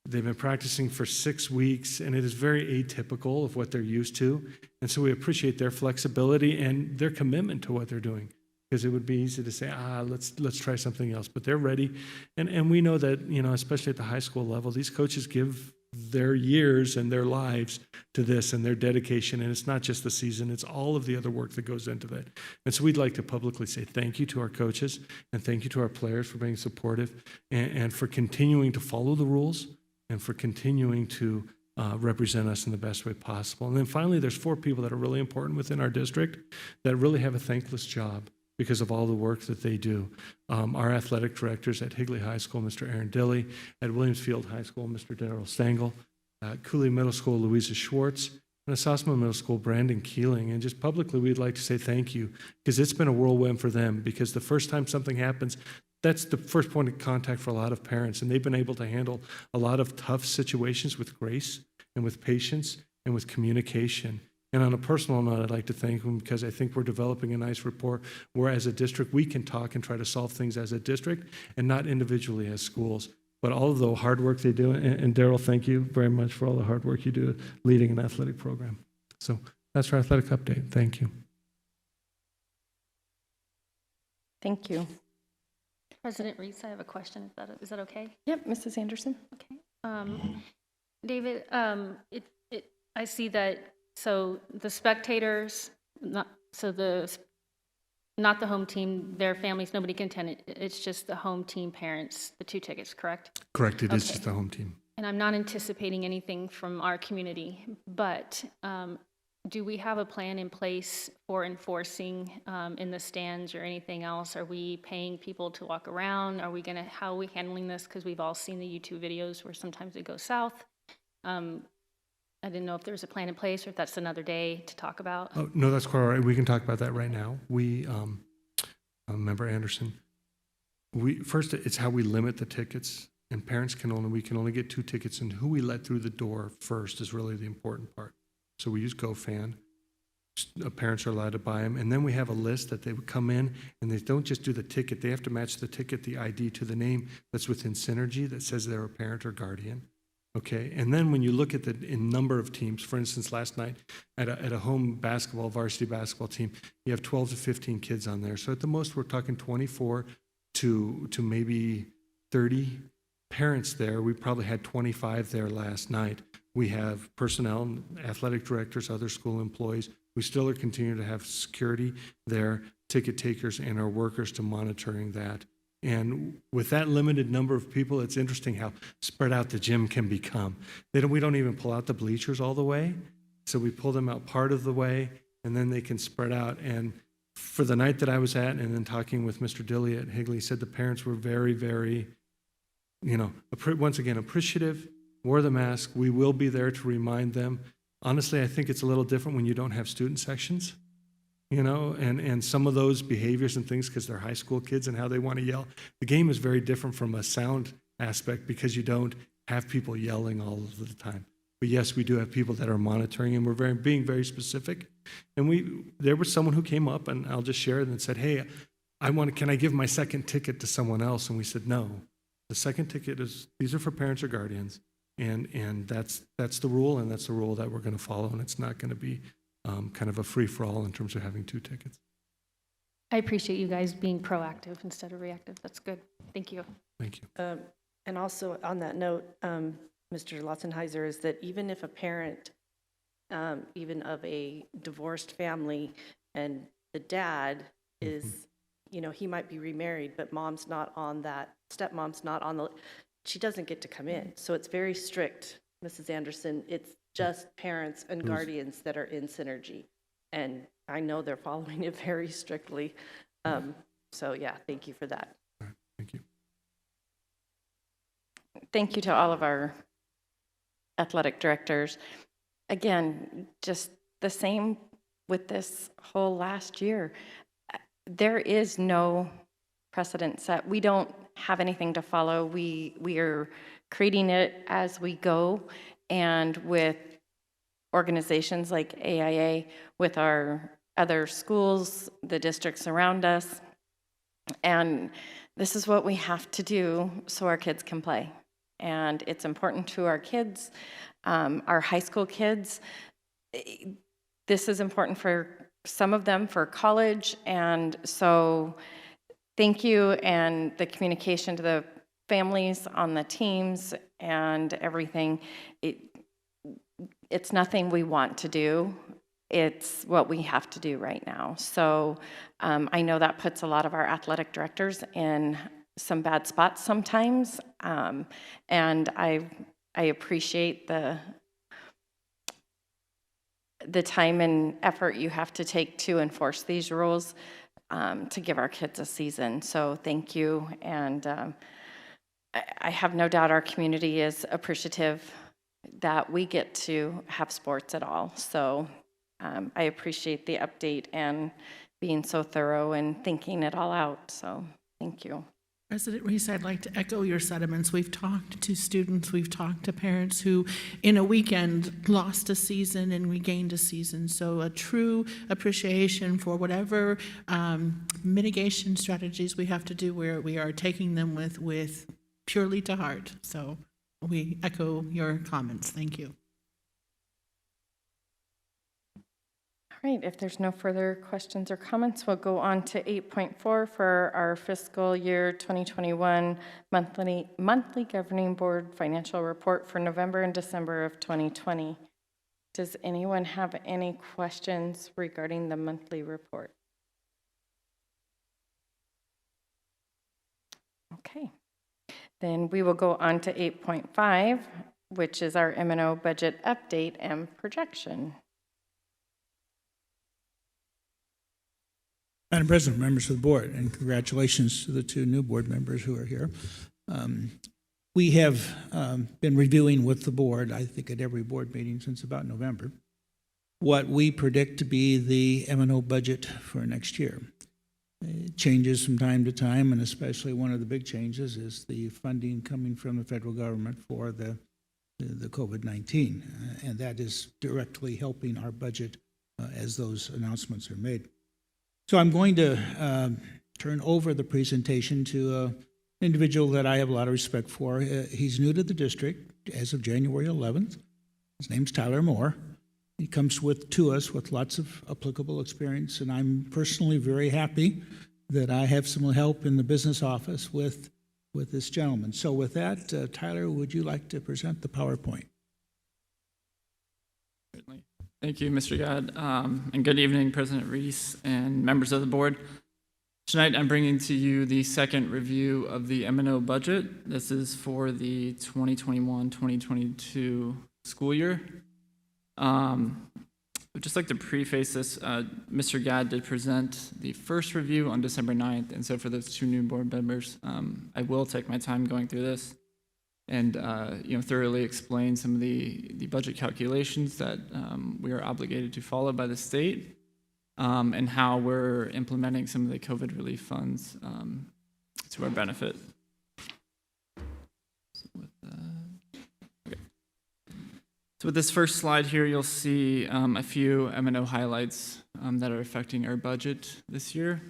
They've been practicing for 6 weeks, and it is very atypical of what they're used to. And so we appreciate their flexibility and their commitment to what they're doing, because it would be easy to say, let's try something else. But they're ready, and we know that, especially at the high school level, these coaches give their years and their lives to this and their dedication. And it's not just the season, it's all of the other work that goes into that. And so we'd like to publicly say thank you to our coaches and thank you to our players for being supportive and for continuing to follow the rules and for continuing to represent us in the best way possible. And then finally, there's 4 people that are really important within our district that really have a thankless job because of all the work that they do. Our athletic directors at Higley High School, Mr. Aaron Dilley, at Williamsfield High School, Mr. Darrell Stengel, at Cooley Middle School, Louisa Schwartz, and at Sossaman Middle School, Brandon Keeling. And just publicly, we'd like to say thank you, because it's been a whirlwind for them, because the first time something happens, that's the first point of contact for a lot of parents, and they've been able to handle a lot of tough situations with grace and with patience and with communication. And on a personal note, I'd like to thank them because I think we're developing a nice rapport where as a district we can talk and try to solve things as a district and not individually as schools. But all of the hard work they do, and Darrell, thank you very much for all the hard work you do leading an athletic program. So that's our athletic update. Thank you. Thank you. President Reese, I have a question. Is that okay? Yep, Mrs. Anderson. Okay. David, I see that, so the spectators, not the home team, their families, nobody can attend it. It's just the home team parents, the 2 tickets, correct? Correct. It is just the home team. And I'm not anticipating anything from our community, but do we have a plan in place for enforcing in the stands or anything else? Are we paying people to walk around? How are we handling this? Because we've all seen the YouTube videos where sometimes it goes south. I didn't know if there was a plan in place or if that's another day to talk about. Oh, no, that's quite all right. We can talk about that right now. We, Member Anderson, first, it's how we limit the tickets, and parents we can only get 2 tickets, and who we let through the door first is really the important part. So we use GoFan. Parents are allowed to buy them, and then we have a list that they would come in, and they don't just do the ticket. They have to match the ticket, the ID, to the name that's within Synergy that says they're a parent or guardian. Okay, and then when you look at the number of teams, for instance, last night at a home varsity basketball team, you have 12 to 15 kids on there. So at the most, we're talking 24 to maybe 30 parents there. We probably had 25 there last night. We have personnel, athletic directors, other school employees. We still are continuing to have security there, ticket takers, and our workers to monitoring that. And with that limited number of people, it's interesting how spread out the gym can become. We don't even pull out the bleachers all the way. So we pull them out part of the way, and then they can spread out. And for the night that I was at, and then talking with Mr. Dilley at Higley, said the parents were very, very, once again, appreciative, wore the mask. We will be there to remind them. Honestly, I think it's a little different when you don't have student sections. And some of those behaviors and things, because they're high school kids and how they want to yell. The game is very different from a sound aspect because you don't have people yelling all of the time. But yes, we do have people that are monitoring, and we're being very specific. And there was someone who came up, and I'll just share it, and said, "Hey, can I give my second ticket to someone else?" And we said, "No, the second ticket these are for parents or guardians, and that's the rule, and that's the rule that we're going to follow, and it's not going to be kind of a free-for-all in terms of having 2 tickets." I appreciate you guys being proactive instead of reactive. That's good. Thank you. Thank you. And also on that note, Mr. Lotzenheiser, is that even if a parent, even of a divorced family, and the dad is, he might be remarried, but mom's not on that, stepmom's not on she doesn't get to come in. So it's very strict, Mrs. Anderson. It's just parents and guardians that are in Synergy. And I know they're following it very strictly. So yeah, thank you for that. All right, thank you. Thank you to all of our athletic directors. Again, just the same with this whole last year. there is no precedent set. We don't have anything to follow. We are creating it as we go, and with organizations like AIA, with our other schools, the districts around us, and this is what we have to do so our kids can play. And it's important to our kids, our high school kids. This is important for some of them for college, and so thank you, and the communication to the families on the teams and everything. It's nothing we want to do. It's what we have to do right now. So I know that puts a lot of our athletic directors in some bad spots sometimes, and I appreciate the time and effort you have to take to enforce these rules to give our kids a season. So thank you, and I have no doubt our community is appreciative that we get to have sports at all. So I appreciate the update and being so thorough and thinking it all out. So thank you. President Reese, I'd like to echo your sentiments. We've talked to students, we've talked to parents who in a weekend lost a season and regained a season. So a true appreciation for whatever mitigation strategies we have to do, where we are taking them with purely to heart. So we echo your comments. Thank you. All right, if there's no further questions or comments, we'll go on to 8.4 for our fiscal year 2021 monthly governing board financial report for November and December of 2020. Does anyone have any questions regarding the monthly report? Okay, then we will go on to 8.5, which is our MNO budget update and projection. Madam President, members of the board, and congratulations to the two new board members who are here. We have been reviewing with the board, I think at every board meeting since about November, what we predict to be the MNO budget for next year. It changes from time to time, and especially one of the big changes is the funding coming from the federal government for the COVID-19, and that is directly helping our budget as those announcements are made. So I'm going to turn over the presentation to an individual that I have a lot of respect for. He's new to the district as of January 11th. His name's Tyler Moore. He comes to us with lots of applicable experience, and I'm personally very happy that I have some help in the business office with this gentleman. So with that, Tyler, would you like to present the PowerPoint? Certainly. Thank you, Mr. Gadd, and good evening, President Reese and members of the board. Tonight, I'm bringing to you the second review of the MNO budget. This is for the 2021-2022 school year. I'd just like to preface this. Mr. Gadd did present the first review on December 9th, and so for those two new board members, I will take my time going through this and thoroughly explain some of the budget calculations that we are obligated to follow by the state, and how we're implementing some of the COVID relief funds to our benefit. So with this first slide here, you'll see a few MNO highlights that are affecting our budget this year.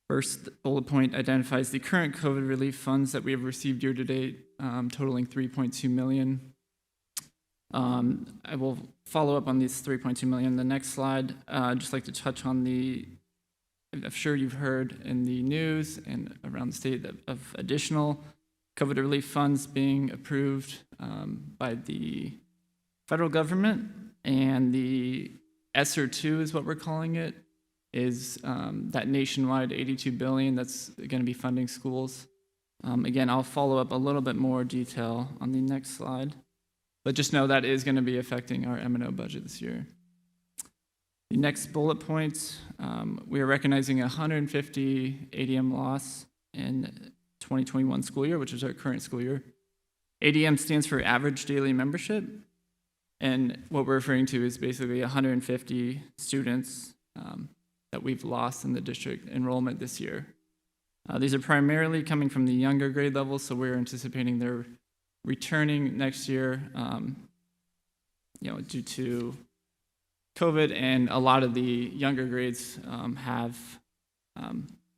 First bullet point identifies the current COVID relief funds that we have received year to date, totaling $3.2 million. I will follow up on these $3.2 million. The next slide, I'd just like to touch on I'm sure you've heard in the news and around the state of additional COVID relief funds being approved by the federal government, and the ESSER 2 is what we're calling it, is that nationwide $82 billion that's going to be funding schools. Again, I'll follow up a little bit more detail on the next slide, but just know that is going to be affecting our MNO budget this year. The next bullet point, we are recognizing a 150 ADM loss in 2021 school year, which is our current school year. ADM stands for average daily membership, and what we're referring to is basically 150 students that we've lost in the district enrollment this year. These are primarily coming from the younger grade levels, so we're anticipating they're returning next year, due to COVID, and a lot of the younger grades have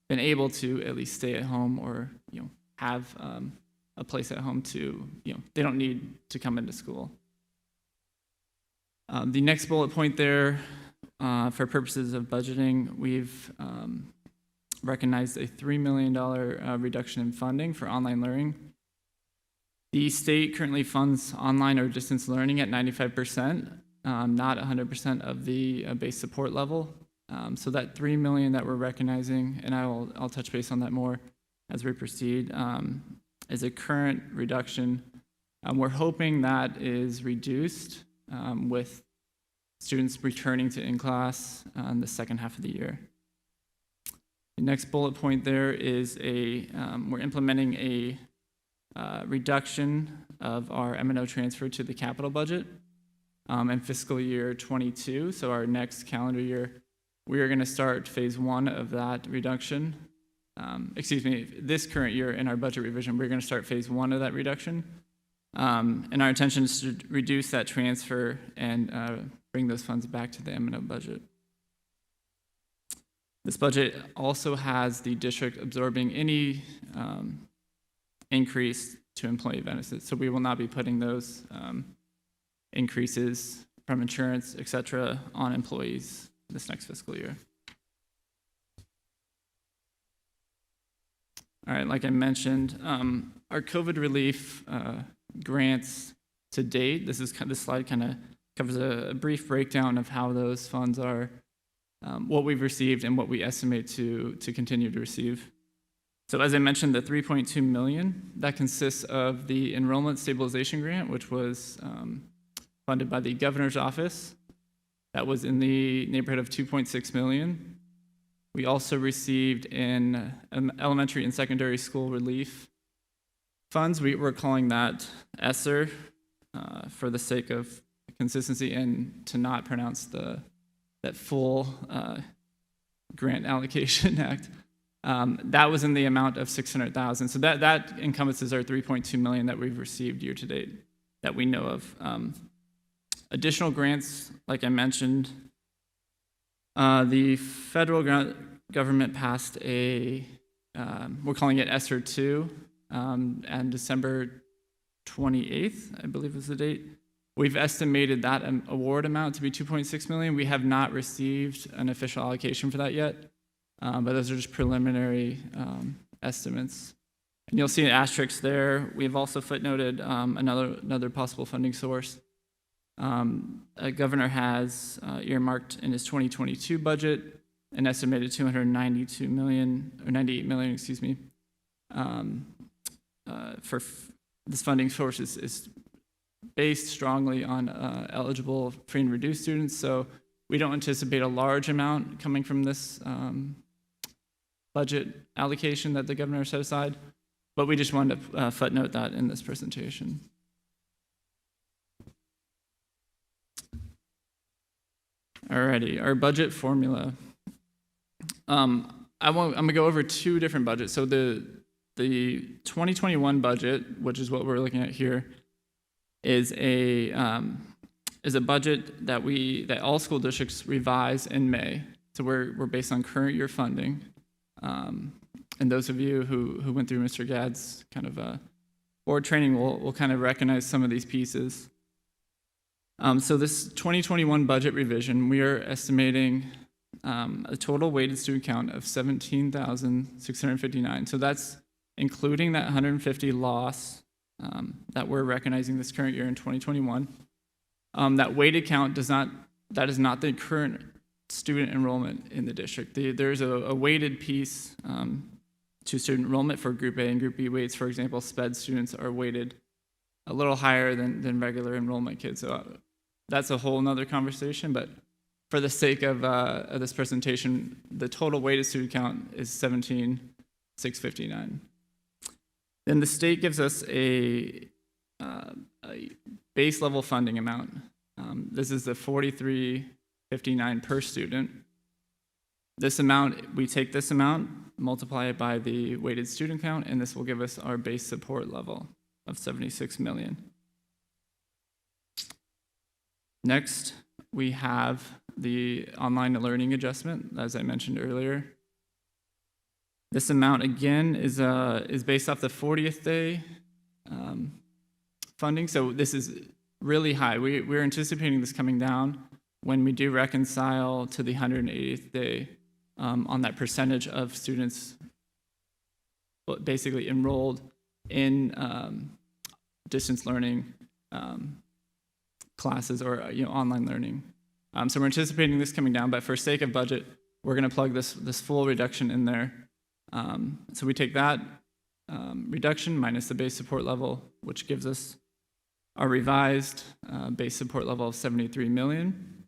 been able to at least stay at home or have a place at home to they don't need to come into school. The next bullet point there, for purposes of budgeting, we've recognized a $3 million reduction in funding for online learning. The state currently funds online or distance learning at 95%, not 100% of the base support level. So that $3 million that we're recognizing, and I'll touch base on that more as we proceed, is a current reduction. We're hoping that is reduced with students returning to in-class in the second half of the year. The next bullet point there is we're implementing a reduction of our MNO transfer to the capital budget in fiscal year 22. So our next calendar year, we are going to start phase 1 of that reduction. This current year in our budget revision, we're going to start phase 1 of that reduction. And our intention is to reduce that transfer and bring those funds back to the MNO budget. This budget also has the district absorbing any increase to employee benefits, so we will not be putting those increases from insurance, et cetera, on employees this next fiscal year. All right, like I mentioned, our COVID relief grants to date, this slide kind of covers a brief breakdown of how those funds are, what we've received and what we estimate to continue to receive. So as I mentioned, the $3.2 million, that consists of the enrollment stabilization grant, which was funded by the governor's office. That was in the neighborhood of $2.6 million. We also received in elementary and secondary school relief funds. We're calling that ESSER for the sake of consistency and to not pronounce that full grant allocation act. That was in the amount of $600,000. So that encompasses our $3.2 million that we've received year to date that we know of. Additional grants, like I mentioned, the federal government passed we're calling it ESSER 2, and December 28th, I believe is the date. We've estimated that award amount to be $2.6 million. We have not received an official allocation for that yet, but those are just preliminary estimates. And you'll see an asterisk there. We've also footnoted another possible funding source. A governor has earmarked in his 2022 budget an estimated $292 million, or $98 million, excuse me, for this funding source is based strongly on eligible free and reduced students. So we don't anticipate a large amount coming from this budget allocation that the governor set aside, but we just wanted to footnote that in this presentation. Alrighty, our budget formula. I'm gonna go over two different budgets. So the 2021 budget, which is what we're looking at here, is a budget that all school districts revise in May. So we're based on current year funding. And those of you who went through Mr. Gadd's kind of board training will kind of recognize some of these pieces. So this 2021 budget revision, we are estimating a total weighted student count of 17,659. So that's including that 150 loss that we're recognizing this current year in 2021. That weighted count is not the current student enrollment in the district. There's a weighted piece to student enrollment for Group A and Group B weights. For example, SPED students are weighted a little higher than regular enrollment kids. So that's a whole nother conversation, but for the sake of this presentation, the total weighted student count is 17,659. Then the state gives us a base level funding amount. This is the $43.59 per student. This amount, we take this amount, multiply it by the weighted student count, and this will give us our base support level of 76 million. Next, we have the online learning adjustment, as I mentioned earlier. This amount, again, is based off the 40th day funding, so this is really high. We're anticipating this coming down when we do reconcile to the 180th day on that percentage of students basically enrolled in distance learning classes or online learning. So we're anticipating this coming down, but for sake of budget, we're going to plug this full reduction in there. So we take that reduction minus the base support level, which gives us our revised base support level of 73 million.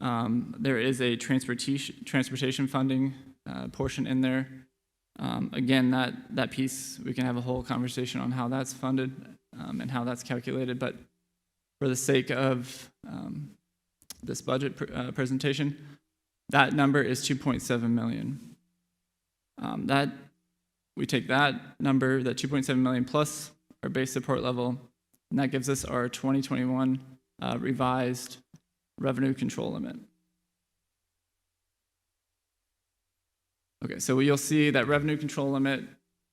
There is a transportation funding portion in there. Again, that piece, we can have a whole conversation on how that's funded and how that's calculated, but for the sake of this budget presentation, that number is 2.7 million. We take that number, that 2.7 million plus our base support level, and that gives us our 2021 revised revenue control limit. Okay, so you'll see that revenue control limit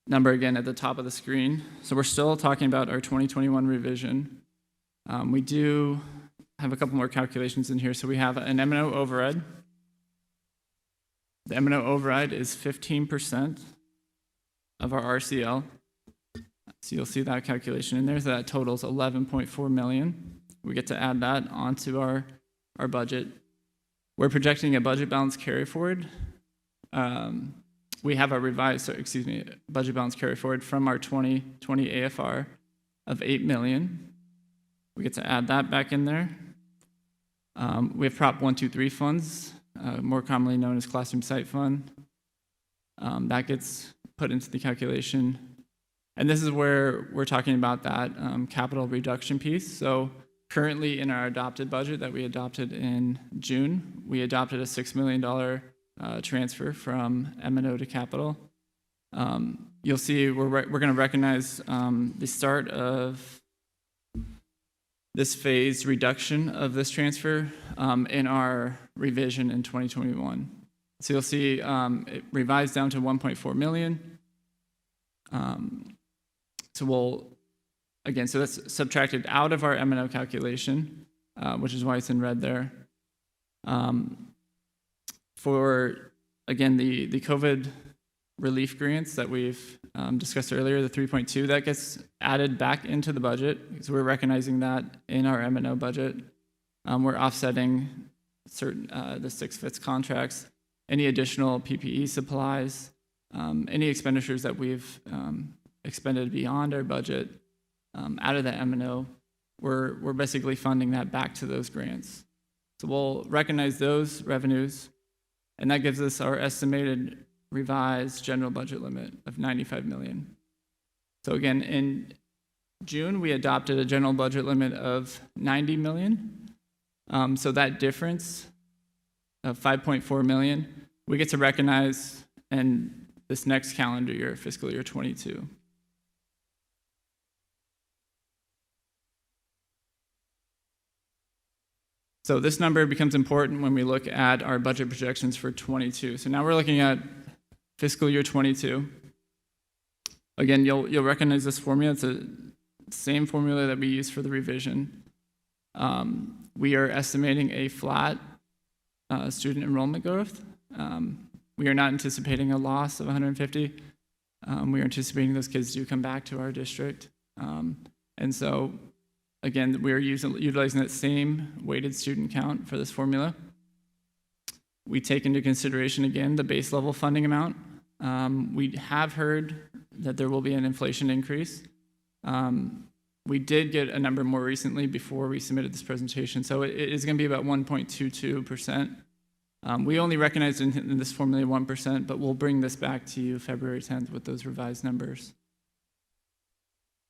number again at the top of the screen. So we're still talking about our 2021 revision. We do have a couple more calculations in here. So we have an MNO override. The MNO override is 15% of our RCL. So you'll see that calculation in there. So that totals 11.4 million. We get to add that onto our budget. We're projecting a budget balance carry forward. We have a revised, budget balance carry forward from our 2020 AFR of 8 million. We get to add that back in there. We have Prop 123 funds, more commonly known as Classroom Site Fund. That gets put into the calculation. And this is where we're talking about that capital reduction piece. So currently in our adopted budget that we adopted in June, we adopted a $6 million transfer from MNO to capital. You'll see we're going to recognize the start of this phased reduction of this transfer in our revision in 2021. So you'll see it revised down to 1.4 million. So that's subtracted out of our MNO calculation, which is why it's in red there. For, again, the COVID relief grants that we've discussed earlier, the 3.2, that gets added back into the budget. So we're recognizing that in our MNO budget. We're offsetting certain the 6-FITS contracts, any additional PPE supplies, any expenditures that we've expended beyond our budget out of the MNO. We're basically funding that back to those grants. So we'll recognize those revenues, and that gives us our estimated revised general budget limit of 95 million. So again, in June, we adopted a general budget limit of 90 million. So that difference of 5.4 million, we get to recognize in this next calendar year, fiscal year 22. So this number becomes important when we look at our budget projections for 22. So now we're looking at fiscal year 22. Again, you'll recognize this formula. It's the same formula that we used for the revision. We are estimating a flat student enrollment growth. We are not anticipating a loss of 150. We are anticipating those kids do come back to our district. And so, again, we are utilizing that same weighted student count for this formula. We take into consideration, again, the base level funding amount. We have heard that there will be an inflation increase. We did get a number more recently before we submitted this presentation, so it is going to be about 1.22%. We only recognized in this formula 1%, but we'll bring this back to you February 10th with those revised numbers.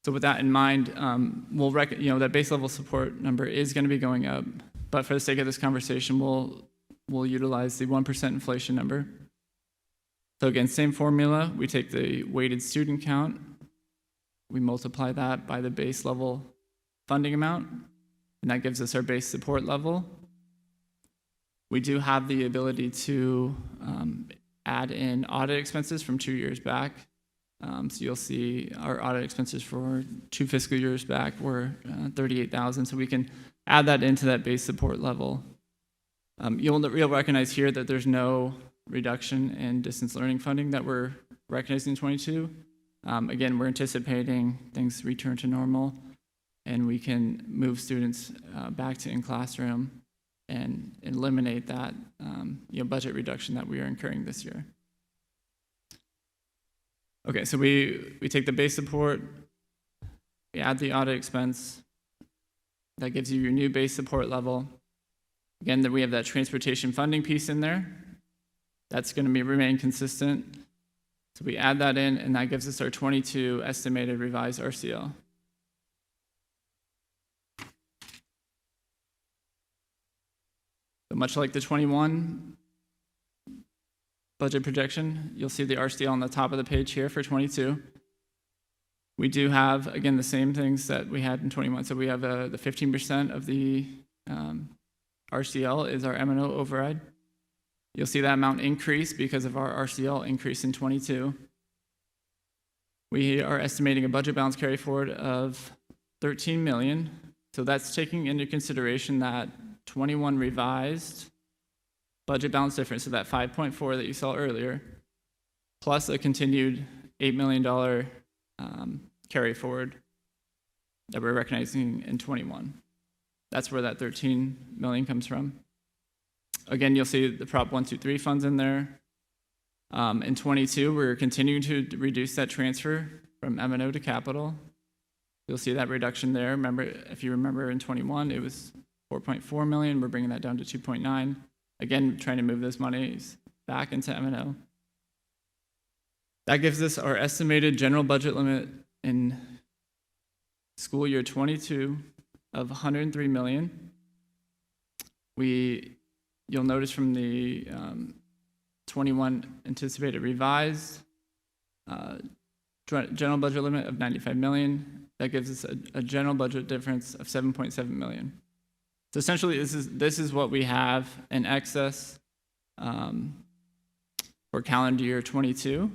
So with that in mind, that base level support number is going to be going up, but for the sake of this conversation, we'll we'll utilize the 1% inflation number. So again, same formula. We take the weighted student count, we multiply that by the base level funding amount, and that gives us our base support level. We do have the ability to add in audit expenses from 2 years back. So you'll see our audit expenses for 2 fiscal years back were $38,000. So we can add that into that base support level. You'll recognize here that there's no reduction in distance learning funding that we're recognizing in 22. Again, we're anticipating things return to normal, and we can move students back to in-classroom and eliminate that budget reduction that we are incurring this year. Okay, so we take the base support, we add the audit expense, that gives you your new base support level. Again, then we have that transportation funding piece in there. That's going to remain consistent. So we add that in, and that gives us our 22 estimated revised RCL. So much like the 21 budget projection, you'll see the RCL on the top of the page here for 22. We do have, again, the same things that we had in 21. So we have the 15% of the RCL is our MNO override. You'll see that amount increase because of our RCL increase in 22. We are estimating a budget balance carry forward of $13 million. So that's taking into consideration that 21 revised budget balance difference, so that 5.4 that you saw earlier, plus a continued $8 million carry forward that we're recognizing in 21. That's where that 13 million comes from. Again, you'll see the Prop 123 funds in there. In 22, we're continuing to reduce that transfer from MNO to capital. You'll see that reduction there. Remember, if you remember in 21, it was 4.4 million. We're bringing that down to 2.9. Again, trying to move those monies back into MNO. That gives us our estimated general budget limit in school year 22 of $103 million. You'll notice from the 21 anticipated revised general budget limit of $95 million. That gives us a general budget difference of $7.7 million. So essentially, this is what we have in excess for calendar year 22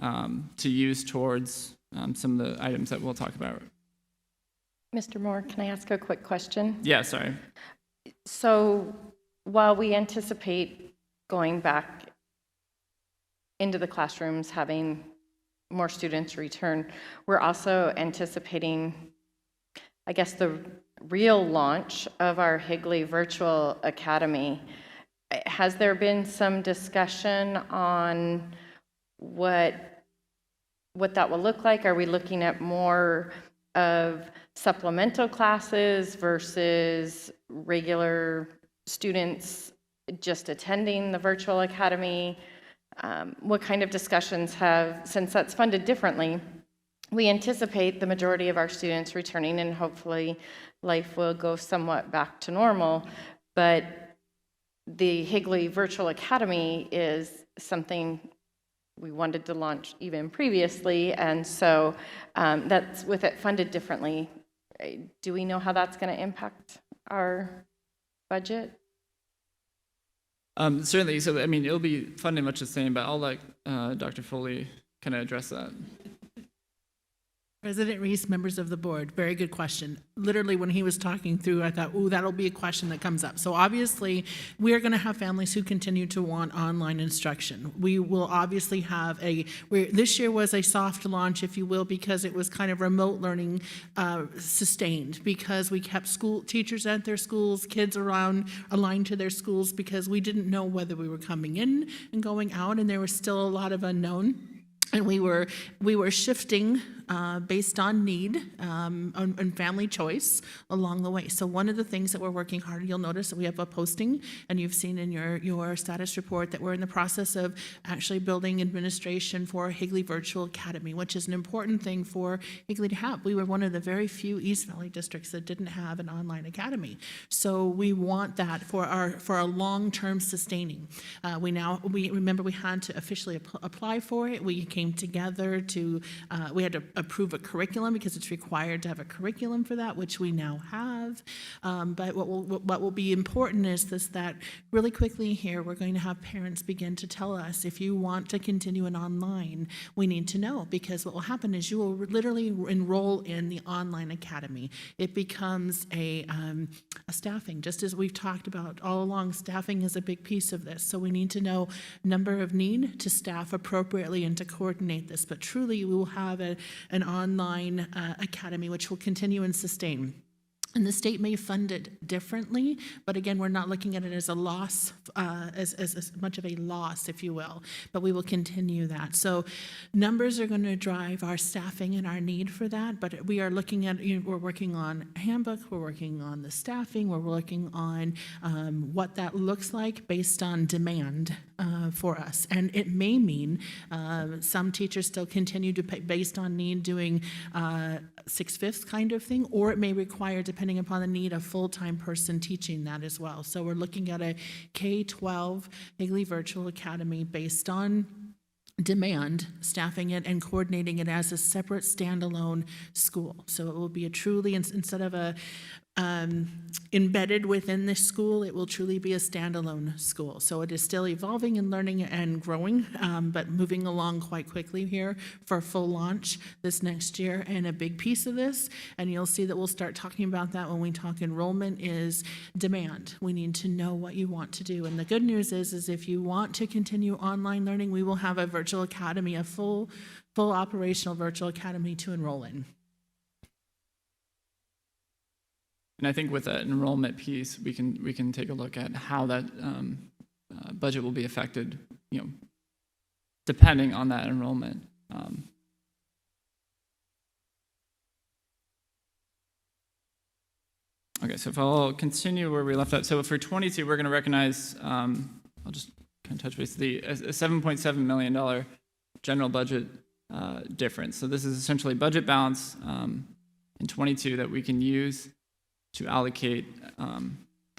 to use towards some of the items that we'll talk about. Mr. Moore, can I ask a quick question? Yeah, sorry. So while we anticipate going back into the classrooms, having more students return, we're also anticipating, I guess, the real launch of our Higley Virtual Academy. Has there been some discussion on what that will look like? Are we looking at more of supplemental classes versus regular students just attending the virtual academy? What kind of discussions since that's funded differently, we anticipate the majority of our students returning, and hopefully life will go somewhat back to normal. But the Higley Virtual Academy is something we wanted to launch even previously, and so that's with it funded differently. Do we know how that's going to impact our budget? Certainly. So, I mean, it'll be funded much the same, but I'll let Dr. Foley kind of address that. President Reese, members of the board, very good question. Literally, when he was talking through, I thought, ooh, that'll be a question that comes up. So obviously, we are going to have families who continue to want online instruction. We will obviously have this year was a soft launch, if you will, because it was kind of remote learning sustained, because we kept school teachers at their schools, kids around aligned to their schools, because we didn't know whether we were coming in and going out, and there was still a lot of unknown. And we were shifting based on need and family choice along the way. So one of the things that we're working hard, you'll notice that we have a posting, and you've seen in your status report that we're in the process of actually building administration for Higley Virtual Academy, which is an important thing for Higley to have. We were one of the very few East Valley districts that didn't have an online academy. So we want that for our long-term sustaining. We remember we had to officially apply for it. We came together to, we had to approve a curriculum because it's required to have a curriculum for that, which we now have. But what will be important is that really quickly here, we're going to have parents begin to tell us, if you want to continue an online, we need to know, because what will happen is you will literally enroll in the online academy. It becomes a staffing, just as we've talked about all along. Staffing is a big piece of this, so we need to know number of need to staff appropriately and to coordinate this. But truly, we will have an online academy which will continue and sustain. And the state may fund it differently, but again, we're not looking at it as a loss, as much of a loss, if you will, but we will continue that. So numbers are going to drive our staffing and our need for that, but we are looking at, we're working on a handbook, we're working on the staffing, we're working on what that looks like based on demand for us. And it may mean some teachers still continue to pay based on need, doing 6/5 kind of thing, or it may require, depending upon the need, a full-time person teaching that as well. So we're looking at a K-12 Higley Virtual Academy based on demand, staffing it and coordinating it as a separate standalone school. So it will be a truly, instead of a embedded within this school, it will truly be a standalone school. So it is still evolving and learning and growing, but moving along quite quickly here for full launch this next year. And a big piece of this, and you'll see that we'll start talking about that when we talk enrollment, is demand. We need to know what you want to do. And the good news is if you want to continue online learning, we will have a virtual academy, a full operational virtual academy to enroll in. And I think with that enrollment piece, we can take a look at how that budget will be affected, depending on that enrollment. Okay, so if I'll continue where we left out. So for 22, we're going to recognize, I'll just kind of touch base, a $7.7 million general budget difference. So this is essentially budget balance in 22 that we can use to allocate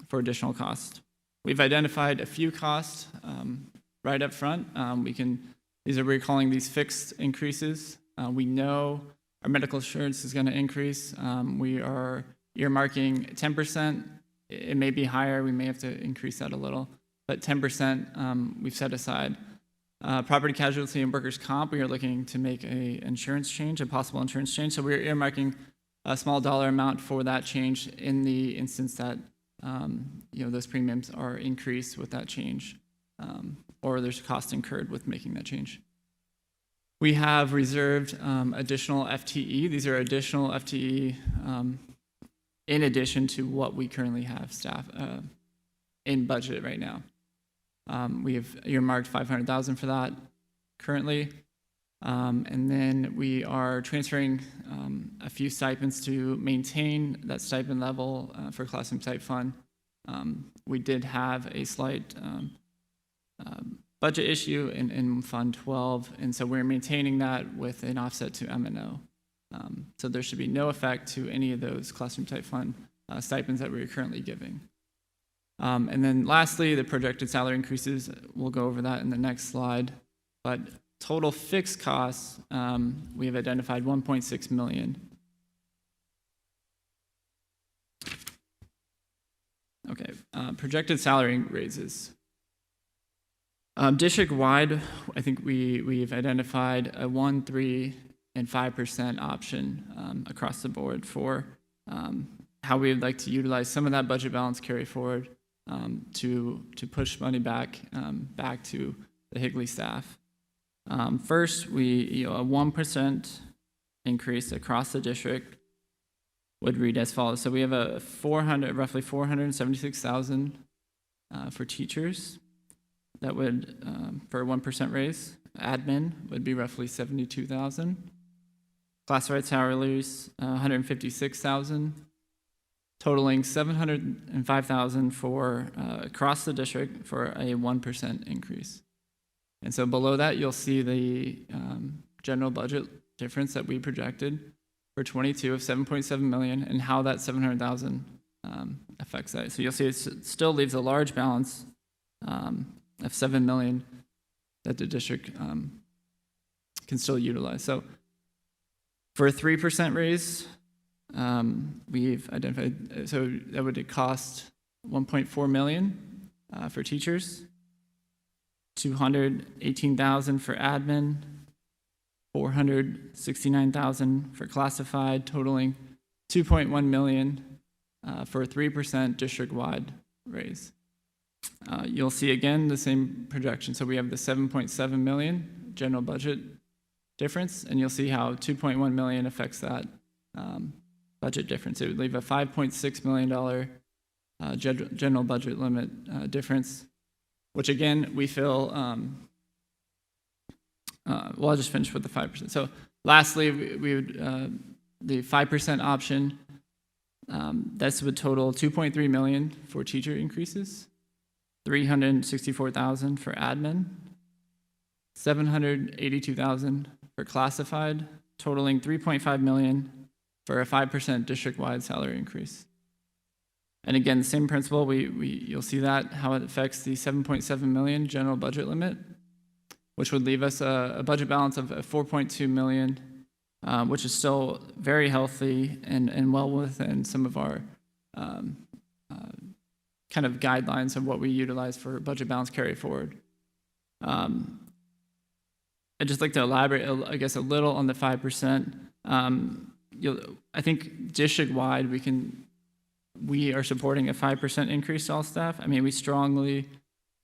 for additional costs. We've identified a few costs right up front. We're calling these fixed increases. We know our medical insurance is going to increase. We are earmarking 10%. It may be higher. We may have to increase that a little, but 10% we've set aside. Property casualty and workers' comp, we are looking to make a possible insurance change. So we're earmarking a small dollar amount for that change in the instance that those premiums are increased with that change, or there's a cost incurred with making that change. We have reserved additional FTE. These are additional FTE in addition to what we currently have staff in budget right now. We have earmarked $500,000 for that currently. And then we are transferring a few stipends to maintain that stipend level for Classroom Site Fund. We did have a slight budget issue in Fund 12, and so we're maintaining that with an offset to MNO. So there should be no effect to any of those Classroom Site Fund stipends that we're currently giving. And then lastly, the projected salary increases, we'll go over that in the next slide. But total fixed costs, we have identified $1.6 million. Okay, projected salary raises. District-wide, I think we've identified a 1%, 3%, and 5% option across the board for how we would like to utilize some of that budget balance carry forward to push money back to the Higley staff. First, a 1% increase across the district would read as follows. So we have roughly $476,000 for teachers. That would, for a 1% raise. Admin would be roughly $72,000. Classified salaries, 156,000, totaling 705,000 for across the district for a 1% increase. And so below that, you'll see the general budget difference that we projected for 22 of 7.7 million and how that 700,000 affects that. So you'll see it still leaves a large balance of 7 million that the district can still utilize. So for a 3% raise, we've identified, so that would cost 1.4 million for teachers, 218,000 for admin, 469,000 for classified, totaling 2.1 million for a 3% district-wide raise. You'll see again the same projection. So we have the 7.7 million general budget difference, and you'll see how 2.1 million affects that budget difference. It would leave a $5.6 million general budget limit difference, which again, we feel, well, I'll just finish with the 5%. So lastly, we would, the 5% option, this would total 2.3 million for teacher increases, 364,000 for admin, 782,000 for classified, totaling 3.5 million for a 5% district-wide salary increase. And again, same principle, you'll see that, how it affects the 7.7 million general budget limit, which would leave us a budget balance of 4.2 million, which is still very healthy and well within some of our kind of guidelines of what we utilize for budget balance carry forward. I'd just like to elaborate, I guess, a little on the 5%. I think district-wide, we are supporting a 5% increase to all staff. I mean, we strongly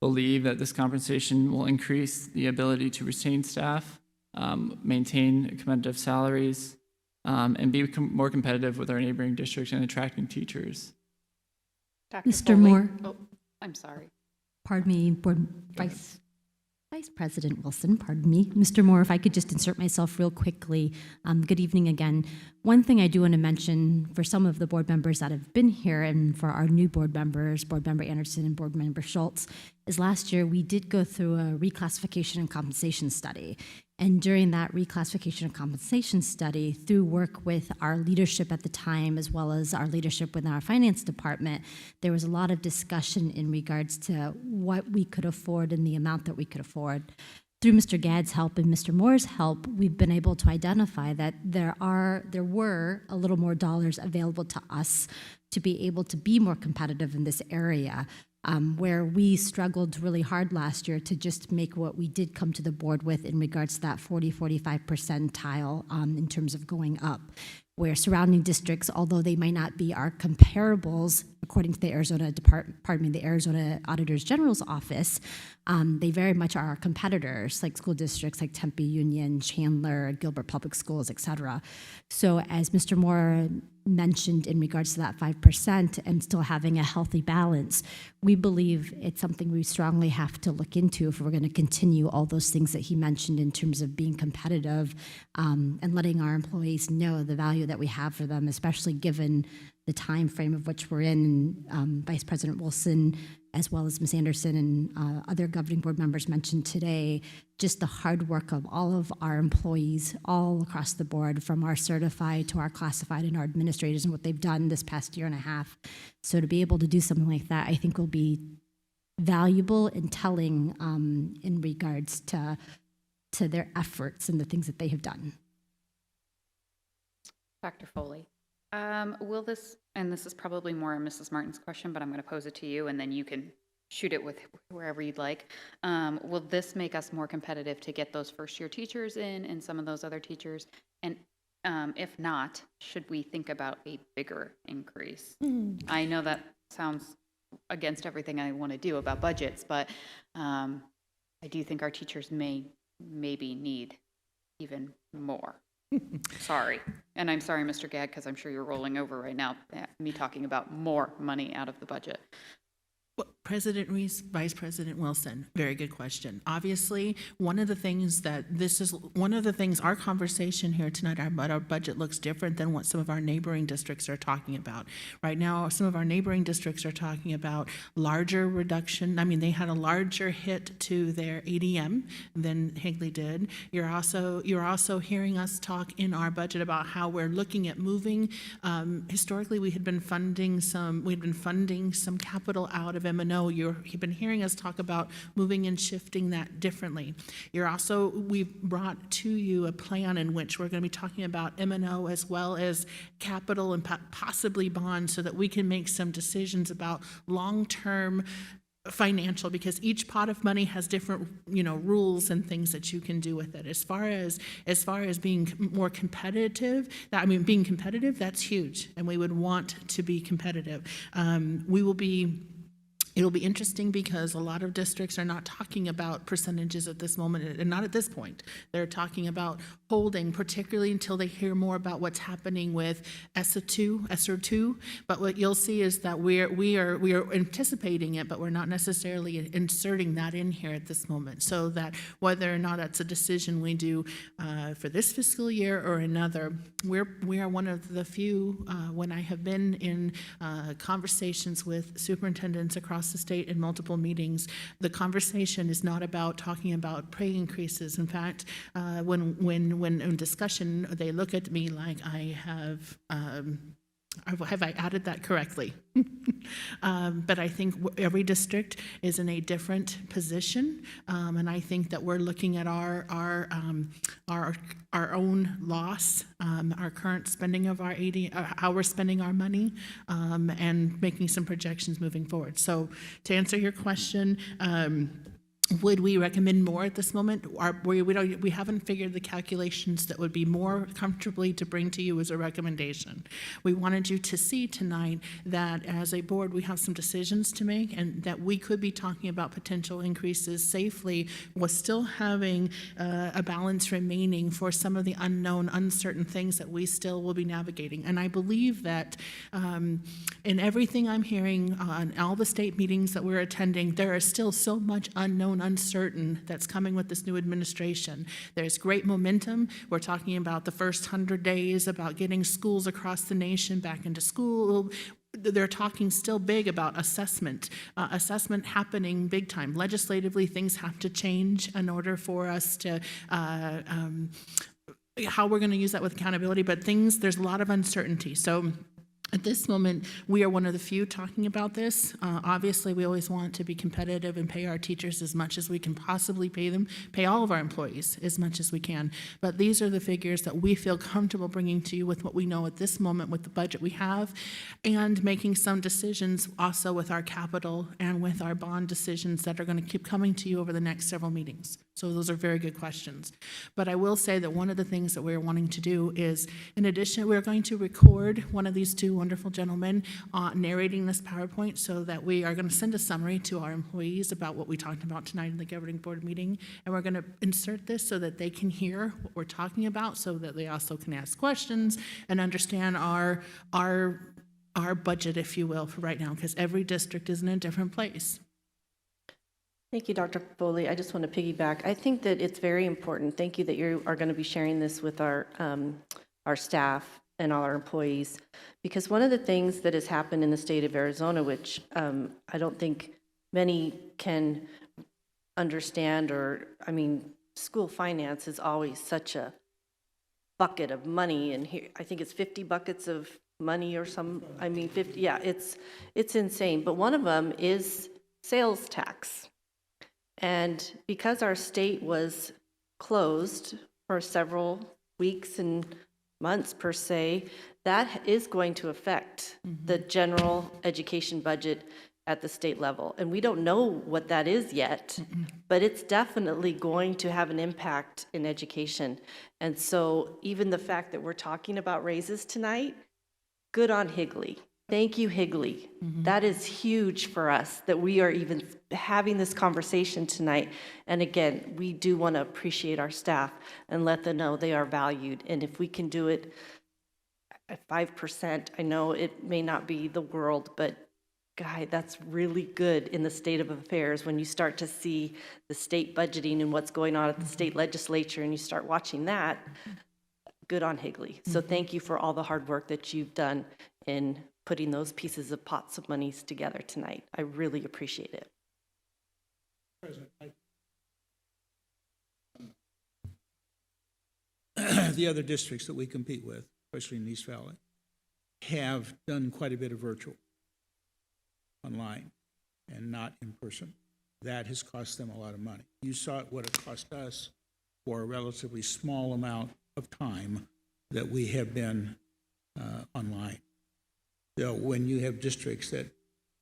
believe that this compensation will increase the ability to retain staff, maintain competitive salaries, and be more competitive with our neighboring districts and attracting teachers. Dr. Mr. Foley? Moore. Oh, I'm sorry. Pardon me, Vice President Wilson, pardon me. Mr. Moore, if I could just insert myself real quickly. Good evening again. One thing I do want to mention for some of the board members that have been here and for our new board members, Board Member Anderson and Board Member Schultz, is last year we did go through a reclassification and compensation study. And during that reclassification and compensation study, through work with our leadership at the time, as well as our leadership within our finance department, there was a lot of discussion in regards to what we could afford and the amount that we could afford. Through Mr. Gadd's help and Mr. Moore's help, we've been able to identify that there were a little more dollars available to us to be able to be more competitive in this area. Where we struggled really hard last year to just make what we did come to the board with in regards to that 40-45 percentile in terms of going up, where surrounding districts, although they might not be our comparables, according to the the Arizona Auditor General's Office, they very much are our competitors, like school districts like Tempe Union, Chandler, Gilbert Public Schools, et cetera. So as Mr. Moore mentioned in regards to that 5% and still having a healthy balance, we believe it's something we strongly have to look into if we're going to continue all those things that he mentioned in terms of being competitive and letting our employees know the value that we have for them, especially given the time frame of which we're in. Vice President Wilson, as well as Ms. Anderson and other governing board members mentioned today, just the hard work of all of our employees all across the board, from our certified to our classified and our administrators, and what they've done this past year and a half. So to be able to do something like that, I think will be valuable and telling in regards to their efforts and the things that they have done. Dr. Foley, will this, and this is probably more Mrs. Martin's question, but I'm going to pose it to you, and then you can shoot it with wherever you'd like. Will this make us more competitive to get those first-year teachers in and some of those other teachers? And if not, should we think about a bigger increase? I know that sounds against everything I want to do about budgets, but I do think our teachers maybe need even more. Sorry. And I'm sorry, Mr. Gadd, because I'm sure you're rolling over right now at me talking about more money out of the budget. Well, President Reese, Vice President Wilson, very good question. Obviously, one of the things our conversation here tonight about our budget looks different than what some of our neighboring districts are talking about. Right now, some of our neighboring districts are talking about larger reduction. I mean, they had a larger hit to their ADM than Higley did. You're also hearing us talk in our budget about how we're looking at moving. Historically, we've been funding some capital out of MNO. You've been hearing us talk about moving and shifting that differently. We've brought to you a plan in which we're going to be talking about MNO as well as capital and possibly bonds, so that we can make some decisions about long-term financial, because each pot of money has different, rules and things that you can do with it. As far as being more competitive, being competitive, that's huge, and we would want to be competitive. It'll be interesting because a lot of districts are not talking about percentages at this moment, and not at this point. They're talking about holding, particularly until they hear more about what's happening with ESSER 2. But what you'll see is that we are anticipating it, but we're not necessarily inserting that in here at this moment. So that whether or not that's a decision we do for this fiscal year or another, we are one of the few, when I have been in conversations with superintendents across the state in multiple meetings, the conversation is not about talking about pay increases. In fact, when in discussion, they look at me like I have I added that correctly? But I think every district is in a different position, and I think that we're looking at our own loss, our current spending of our how we're spending our money, and making some projections moving forward. So to answer your question, would we recommend more at this moment? We haven't figured the calculations that would be more comfortably to bring to you as a recommendation. We wanted you to see tonight that as a board we have some decisions to make, and that we could be talking about potential increases safely while still having a balance remaining for some of the unknown, uncertain things that we still will be navigating. And I believe that in everything I'm hearing on all the state meetings that we're attending, there is still so much unknown, uncertain that's coming with this new administration. There's great momentum. We're talking about the first 100 days, about getting schools across the nation back into school. They're talking still big about assessment happening big time. Legislatively, things have to change in order for us to how we're going to use that with accountability, but there's a lot of uncertainty. So at this moment, we are one of the few talking about this. Obviously, we always want to be competitive and pay our teachers as much as we can possibly pay them, pay all of our employees as much as we can. But these are the figures that we feel comfortable bringing to you with what we know at this moment with the budget we have, and making some decisions also with our capital and with our bond decisions that are going to keep coming to you over the next several meetings. So those are very good questions. But I will say that one of the things that we're wanting to do is, in addition, we're going to record one of these two wonderful gentlemen narrating this PowerPoint, so that we are going to send a summary to our employees about what we talked about tonight in the governing board meeting. And we're going to insert this so that they can hear what we're talking about, so that they also can ask questions and understand our budget, if you will, for right now, because every district is in a different place. Thank you, Dr. Foley. I just want to piggyback. I think that it's very important. Thank you that you are going to be sharing this with our staff and all our employees, because one of the things that has happened in the state of Arizona, which I don't think many can understand, school finance is always such a bucket of money, and here I think it's 50 buckets of money or 50. Yeah, it's insane. But one of them is sales tax. And because our state was closed for several weeks and months per se, that is going to affect the general education budget at the state level. And we don't know what that is yet, but it's definitely going to have an impact in education. And so even the fact that we're talking about raises tonight, good on Higley. Thank you, Higley. That is huge for us that we are even having this conversation tonight. And again, we do want to appreciate our staff and let them know they are valued. And if we can do it at 5%, I know it may not be the world, but guy, that's really good in the state of affairs when you start to see the state budgeting and what's going on at the state legislature and you start watching that. Good on Higley. So thank you for all the hard work that you've done in putting those pieces of pots of monies together tonight. I really appreciate it. The other districts that we compete with, especially in East Valley, have done quite a bit of virtual online and not in person. That has cost them a lot of money. You saw what it cost us for a relatively small amount of time that we have been online. So when you have districts that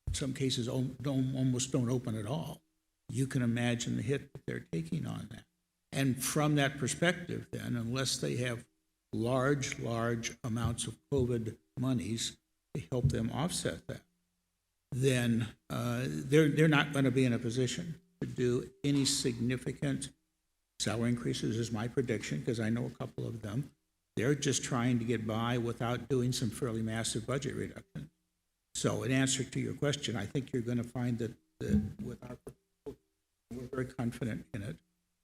in some cases almost don't open at all, you can imagine the hit that they're taking on that. And from that perspective, then, unless they have large amounts of COVID monies to help them offset that, then they're not going to be in a position to do any significant salary increases, is my prediction, because I know a couple of them. They're just trying to get by without doing some fairly massive budget reduction. So in answer to your question, I think you're going to find that with our proposal, we're very confident in it,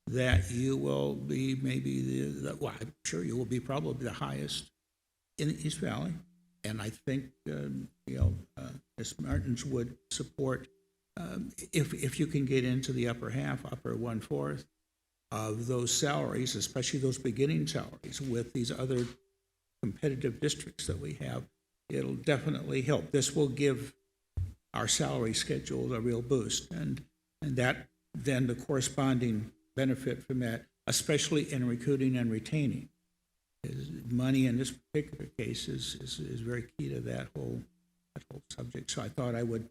that you will be maybe well, I'm sure you will be probably the highest in the East Valley. And I think, Ms. Martins would support, if you can get into the upper 1/4 of those salaries, especially those beginning salaries with these other competitive districts that we have, it'll definitely help. This will give our salary schedule a real boost, and that then the corresponding benefit from that, especially in recruiting and retaining, is money in this particular case is very key to that whole subject. So I thought I would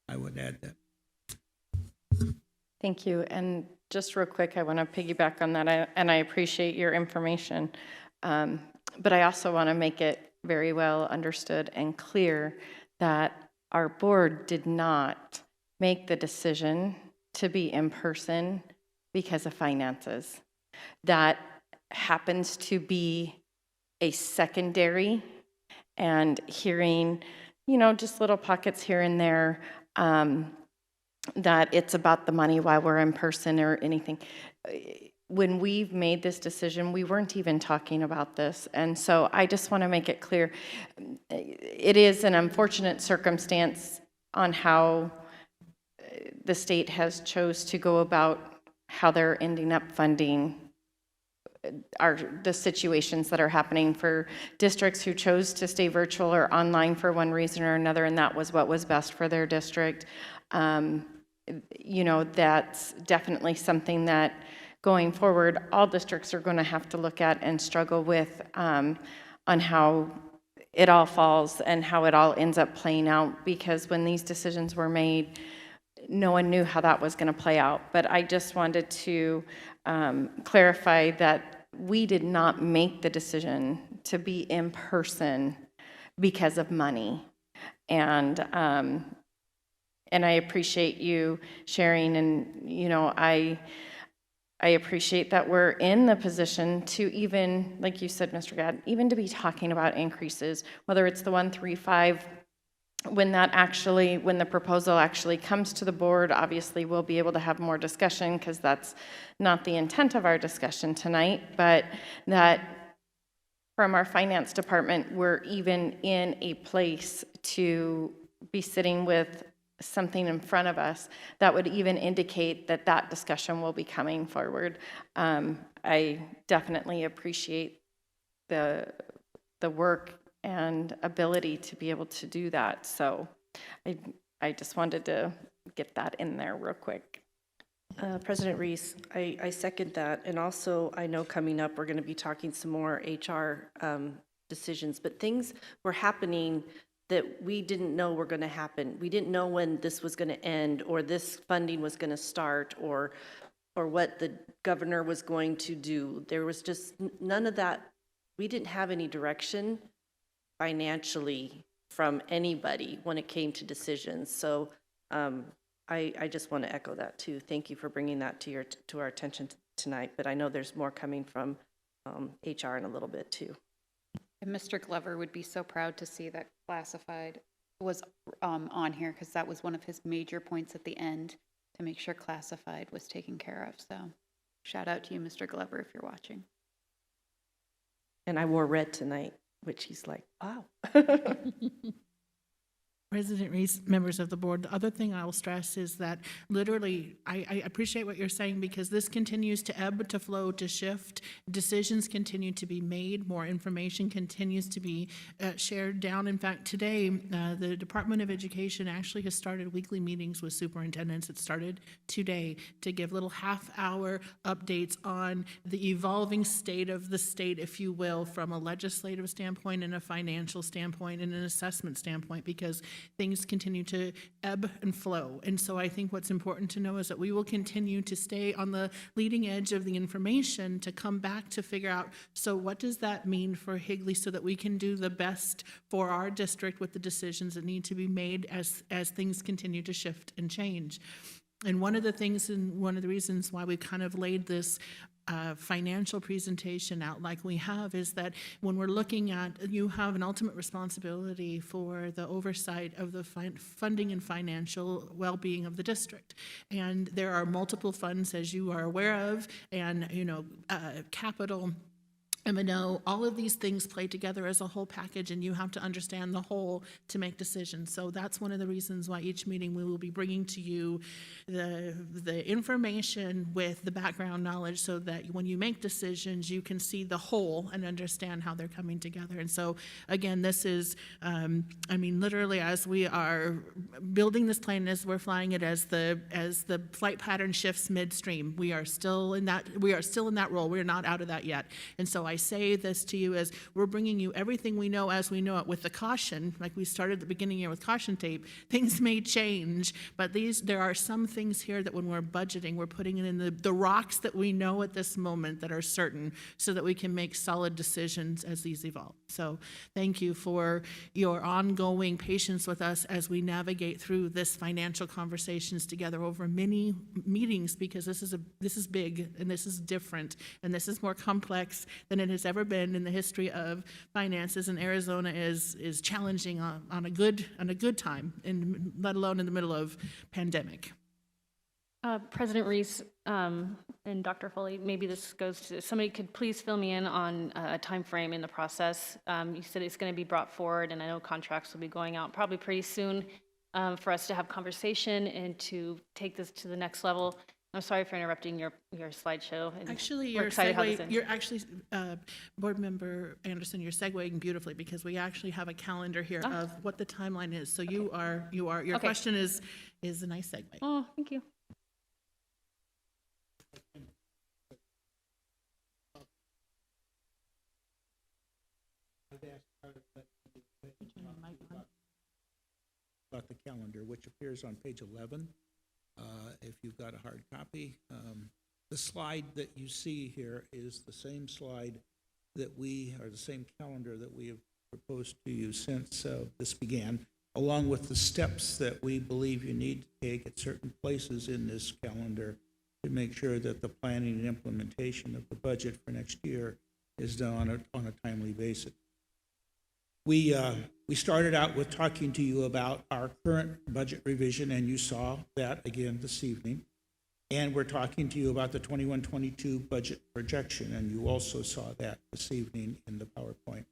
add that. Thank you. And just real quick, I want to piggyback on that, and I appreciate your information. But I also want to make it very well understood and clear that our board did not make the decision to be in person because of finances. That happens to be a secondary, and hearing, just little pockets here and there, that it's about the money while we're in person or anything. When we've made this decision, we weren't even talking about this. And so I just want to make it clear, it is an unfortunate circumstance on how the state has chose to go about how they're ending up funding the situations that are happening for districts who chose to stay virtual or online for one reason or another, and that was what was best for their district. That's definitely something that going forward, all districts are going to have to look at and struggle with on how it all falls and how it all ends up playing out, because when these decisions were made, no one knew how that was going to play out. But I just wanted to clarify that we did not make the decision to be in person because of money. And I appreciate you sharing, and I appreciate that we're in the position to even, like you said, Mr. Gadd, even to be talking about increases, whether it's the 135. When the proposal actually comes to the board, obviously we'll be able to have more discussion, because that's not the intent of our discussion tonight, but that from our finance department, we're even in a place to be sitting with something in front of us that would even indicate that that discussion will be coming forward. I definitely appreciate the work and ability to be able to do that. So I just wanted to get that in there real quick. President Reese, I second that. And also, I know coming up, we're going to be talking some more HR decisions, but things were happening that we didn't know were going to happen. We didn't know when this was going to end, or this funding was going to start, or what the governor was going to do. There was just none of that. We didn't have any direction financially from anybody when it came to decisions. So I just want to echo that too. Thank you for bringing that to our attention tonight. But I know there's more coming from HR in a little bit too. And Mr. Glover would be so proud to see that classified was on here because that was one of his major points at the end to make sure classified was taken care of. So shout out to you, Mr. Glover, if you're watching. And I wore red tonight, which he's like, wow. President Reese, members of the board, the other thing I will stress is that literally, I appreciate what you're saying because this continues to ebb, to flow, to shift. Decisions continue to be made. More information continues to be shared down. In fact, today, the Department of Education actually has started weekly meetings with superintendents. It started today to give little half-hour updates on the evolving state of the state, if you will, from a legislative standpoint and a financial standpoint and an assessment standpoint, because things continue to ebb and flow. And so I think what's important to know is that we will continue to stay on the leading edge of the information to come back to figure out, so what does that mean for Higley so that we can do the best for our district with the decisions that need to be made as things continue to shift and change. And one of the things and one of the reasons why we kind of laid this financial presentation out like we have is that when we're looking at, you have an ultimate responsibility for the oversight of the funding and financial well-being of the district. And there are multiple funds, as you are aware of, and capital, MNO, all of these things play together as a whole package, and you have to understand the whole to make decisions. So that's one of the reasons why each meeting we will be bringing to you the information with the background knowledge so that when you make decisions, you can see the whole and understand how they're coming together. And so, again, this is, literally as we are building this plane, as we're flying it, as the flight pattern shifts midstream, we are still in that role. We're not out of that yet. And so I say this to you as we're bringing you everything we know as we know it, with the caution, like we started at the beginning here with caution tape. Things may change, but there are some things here that when we're budgeting, we're putting it in the rocks that we know at this moment that are certain so that we can make solid decisions as these evolve. So thank you for your ongoing patience with us as we navigate through this financial conversations together over many meetings, because this is big and this is different and this is more complex than it has ever been in the history of finances, and Arizona is challenging on a good time, and let alone in the middle of pandemic. President Reese and Dr. Foley, maybe this goes to somebody. Could please fill me in on a time frame in the process? You said it's going to be brought forward, and I know contracts will be going out probably pretty soon for us to have conversation and to take this to the next level. I'm sorry for interrupting your slideshow. Actually, Board Member Anderson, you're segueing beautifully, because we actually have a calendar here of what the timeline is. So your okay. Question is a nice segue. Oh, thank you. About the calendar, which appears on page 11. If you've got a hard copy, the slide that you see here is the same slide that the same calendar that we have proposed to you since this began, along with the steps that we believe you need to take at certain places in this calendar to make sure that the planning and implementation of the budget for next year is done on a timely basis. We started out with talking to you about our current budget revision, and you saw that again this evening. And we're talking to you about the 21-22 budget projection, and you also saw that this evening in the PowerPoint.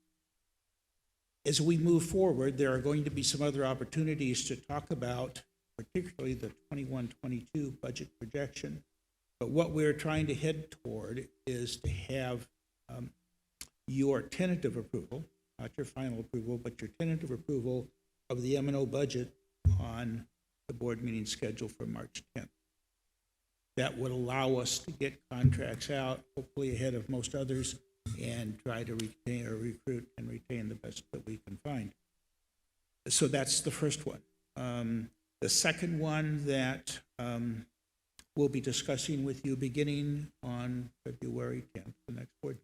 As we move forward, there are going to be some other opportunities to talk about, particularly the 21-22 budget projection. But what we're trying to head toward is to have your tentative approval, not your final approval, but your tentative approval of the MNO budget on the board meeting schedule for March 10th. That would allow us to get contracts out, hopefully ahead of most others, and try to retain or recruit and retain the best that we can find. So that's the first one. The second one that we'll be discussing with you beginning on February 10th, the next board,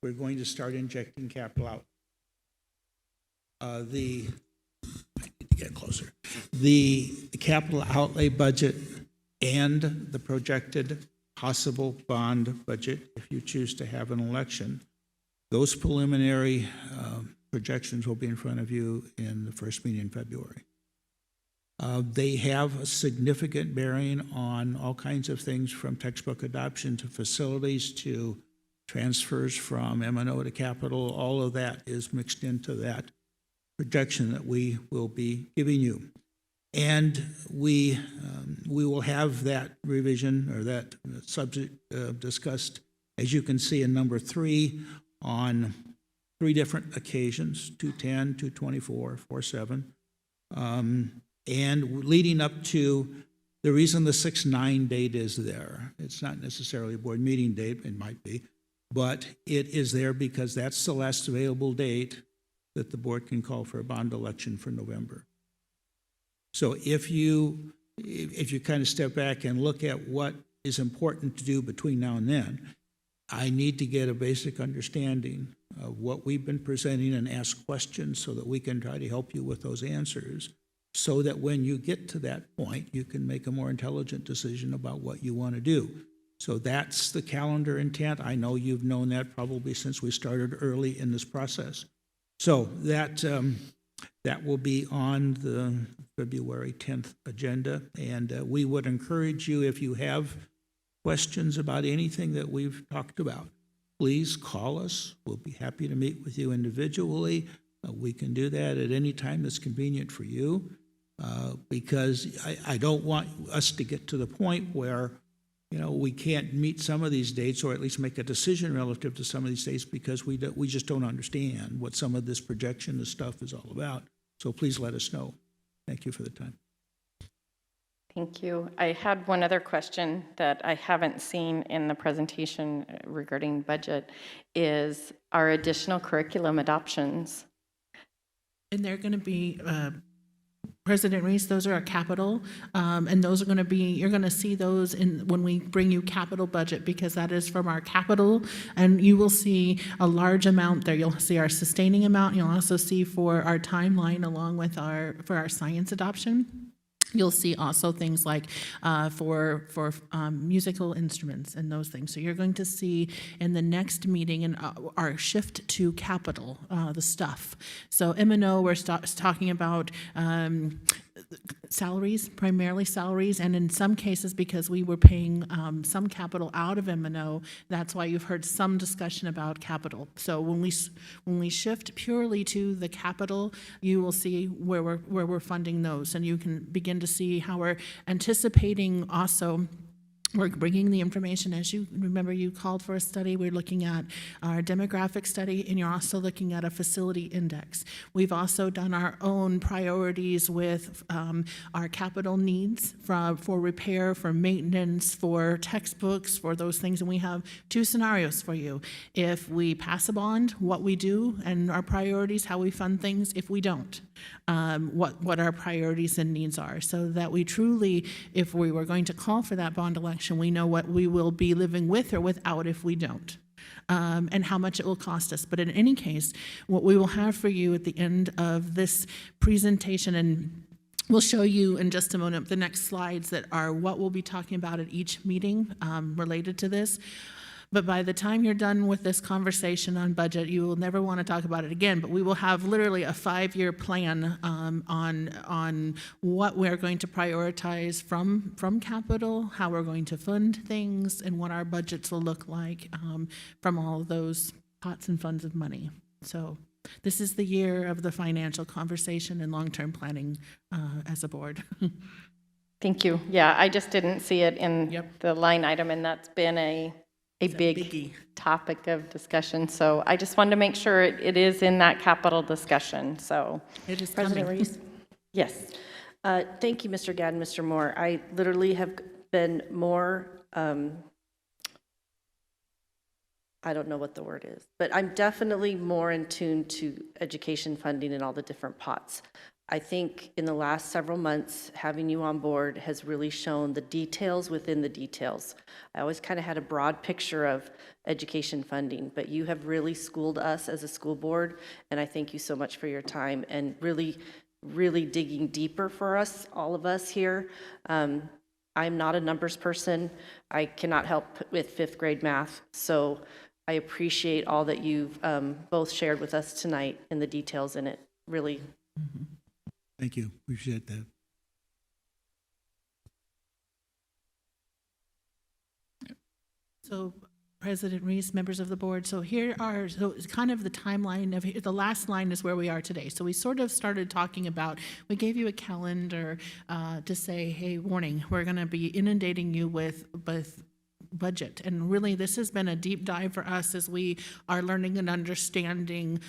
we're going to start injecting capital out. I need to get closer. The capital outlay budget and the projected possible bond budget, if you choose to have an election, those preliminary projections will be in front of you in the first meeting in February. They have a significant bearing on all kinds of things, from textbook adoption to facilities to transfers from MNO to capital. All of that is mixed into that projection that we will be giving you. And we will have that revision or that subject discussed, as you can see in number 3, on 3 different occasions: 210, 224, 47. And leading up to the reason the 6/9 date is there. It's not necessarily a board meeting date, it might be, but it is there because that's the last available date that the board can call for a bond election for November. So if you kind of step back and look at what is important to do between now and then, I need to get a basic understanding of what we've been presenting and ask questions so that we can try to help you with those answers, so that when you get to that point, you can make a more intelligent decision about what you want to do. So that's the calendar intent. I know you've known that probably since we started early in this process. So that will be on the February 10th agenda, and we would encourage you, if you have questions about anything that we've talked about, please call us. We'll be happy to meet with you individually. We can do that at any time that's convenient for you, because I don't want us to get to the point where, you know, we can't meet some of these dates, or at least make a decision relative to some of these dates, because we just don't understand what some of this projection and stuff is all about. So please let us know. Thank you for the time. Thank you. I had one other question that I haven't seen in the presentation regarding budget, is our additional curriculum adoptions. And they're going to be, President Reese, those are our capital, and those are going to be, you're going to see those when we bring you capital budget, because that is from our capital, and you will see a large amount there. You'll see our sustaining amount. You'll also see for our timeline along with for our science adoption. You'll see also things like for musical instruments and those things. So you're going to see in the next meeting and our shift to capital, the stuff. So MNO, we're talking about salaries, primarily salaries, and in some cases, because we were paying some capital out of MNO, that's why you've heard some discussion about capital. So when we shift purely to the capital, you will see where we're funding those, and you can begin to see how we're anticipating also. We're bringing the information, as you remember, you called for a study. We're looking at our demographic study, and you're also looking at a facility index. We've also done our own priorities with our capital needs for repair, for maintenance, for textbooks, for those things. And we have 2 scenarios for you. If we pass a bond, what we do, and our priorities, how we fund things. If we don't, what our priorities and needs are, so that we truly, if we were going to call for that bond election, we know what we will be living with or without if we don't, and how much it will cost us. But in any case, what we will have for you at the end of this presentation, and we'll show you in just a moment the next slides that are what we'll be talking about at each meeting related to this. But by the time you're done with this conversation on budget, you will never want to talk about it again. But we will have literally a 5-year plan on what we're going to prioritize from capital, how we're going to fund things, and what our budgets will look like from all of those pots and funds of money. So this is the year of the financial conversation and long-term planning as a board. Thank you. Yeah, I just didn't see it in the line item, and that's been a big topic of discussion. So I just wanted to make sure it is in that capital discussion. So it is President coming. Reese? Yes. Thank you, Mr. Gadd and Mr. Moore. I literally have been more, I don't know what the word is, but I'm definitely more in tune to education funding and all the different pots. I think in the last several months, having you on board has really shown the details within the details. I always kind of had a broad picture of education funding, but you have really schooled us as a school board, and I thank you so much for your time and really digging deeper for us, all of us here. I'm not a numbers person. I cannot help with 5th grade math, so I appreciate all that you've both shared with us tonight and the details in it. Really. Thank you. Appreciate that. So, President Reese, members of the board, so it's kind of the timeline of, the last line is where we are today. So we sort of started talking about, we gave you a calendar to say, hey, warning, we're going to be inundating you with budget. And really, this has been a deep dive for us as we are learning and understanding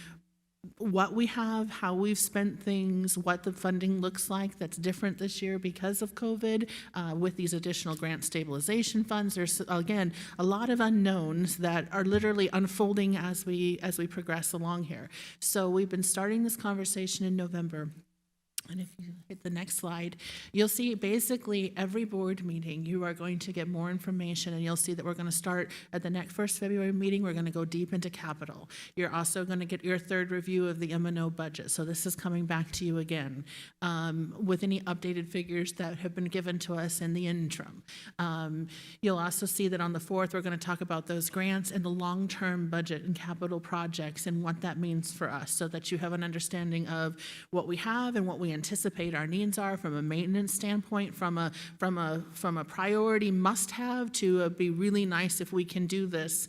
what we have, how we've spent things, what the funding looks like that's different this year because of COVID, with these additional grant stabilization funds. There's, again, a lot of unknowns that are literally unfolding as we progress along here. So we've been starting this conversation in November. And if you hit the next slide, you'll see basically every board meeting, you are going to get more information, and you'll see that we're going to start at the first February meeting, we're going to go deep into capital. You're also going to get your third review of the MNO budget. So this is coming back to you again with any updated figures that have been given to us in the interim. You'll also see that on the 4th, we're going to talk about those grants and the long-term budget and capital projects and what that means for us, so that you have an understanding of what we have and what we anticipate our needs are from a maintenance standpoint, from a priority must-have to be really nice if we can do this,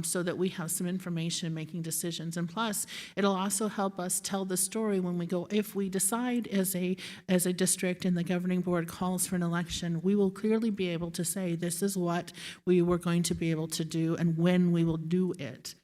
so that we have some information in making decisions. And plus, it'll also help us tell the story when we go, if we decide as a district and the governing board calls for an election, we will clearly be able to say this is what we were going to be able to do and when we will do it.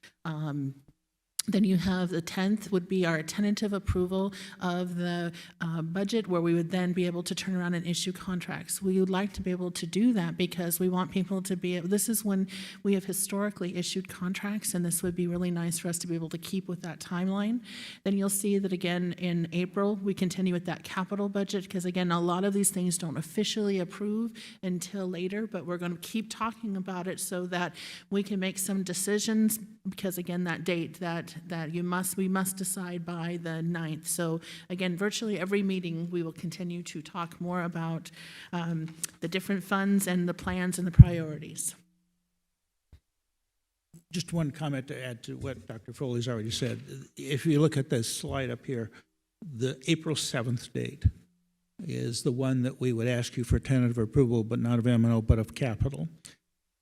Then you have the 10th would be our tentative approval of the budget, where we would then be able to turn around and issue contracts. We would like to be able to do that because we want people to be able, this is when we have historically issued contracts, and this would be really nice for us to be able to keep with that timeline. Then you'll see that again in April, we continue with that capital budget, because again, a lot of these things don't officially approve until later, but we're going to keep talking about it so that we can make some decisions, because again, that date that we must decide by the 9th. So again, virtually every meeting, we will continue to talk more about the different funds and the plans and the priorities. Just one comment to add to what Dr. Foley's already said. If you look at this slide up here, the April 7th date is the one that we would ask you for tentative approval, but not of MNO, but of capital.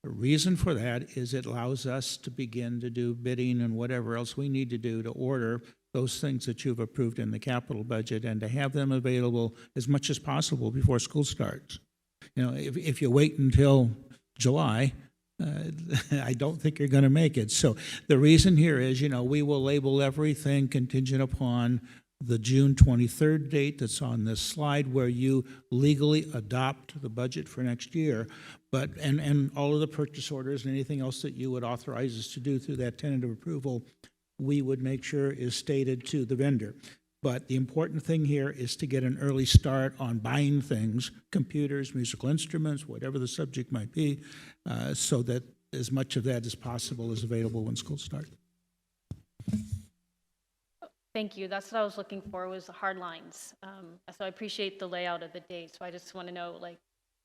The reason for that is it allows us to begin to do bidding and whatever else we need to do to order those things that you've approved in the capital budget, and to have them available as much as possible before school starts. You know, if you wait until July, I don't think you're going to make it. So the reason here is, you know, we will label everything contingent upon the June 23rd date that's on this slide, where you legally adopt the budget for next year, but and all of the purchase orders and anything else that you would authorize us to do through that tentative approval, we would make sure is stated to the vendor. But the important thing here is to get an early start on buying things, computers, musical instruments, whatever the subject might be, so that as much of that as possible is available when school starts. Thank you. That's what I was looking for, was the hard lines. So I appreciate the layout of the day. So I just want to know, like,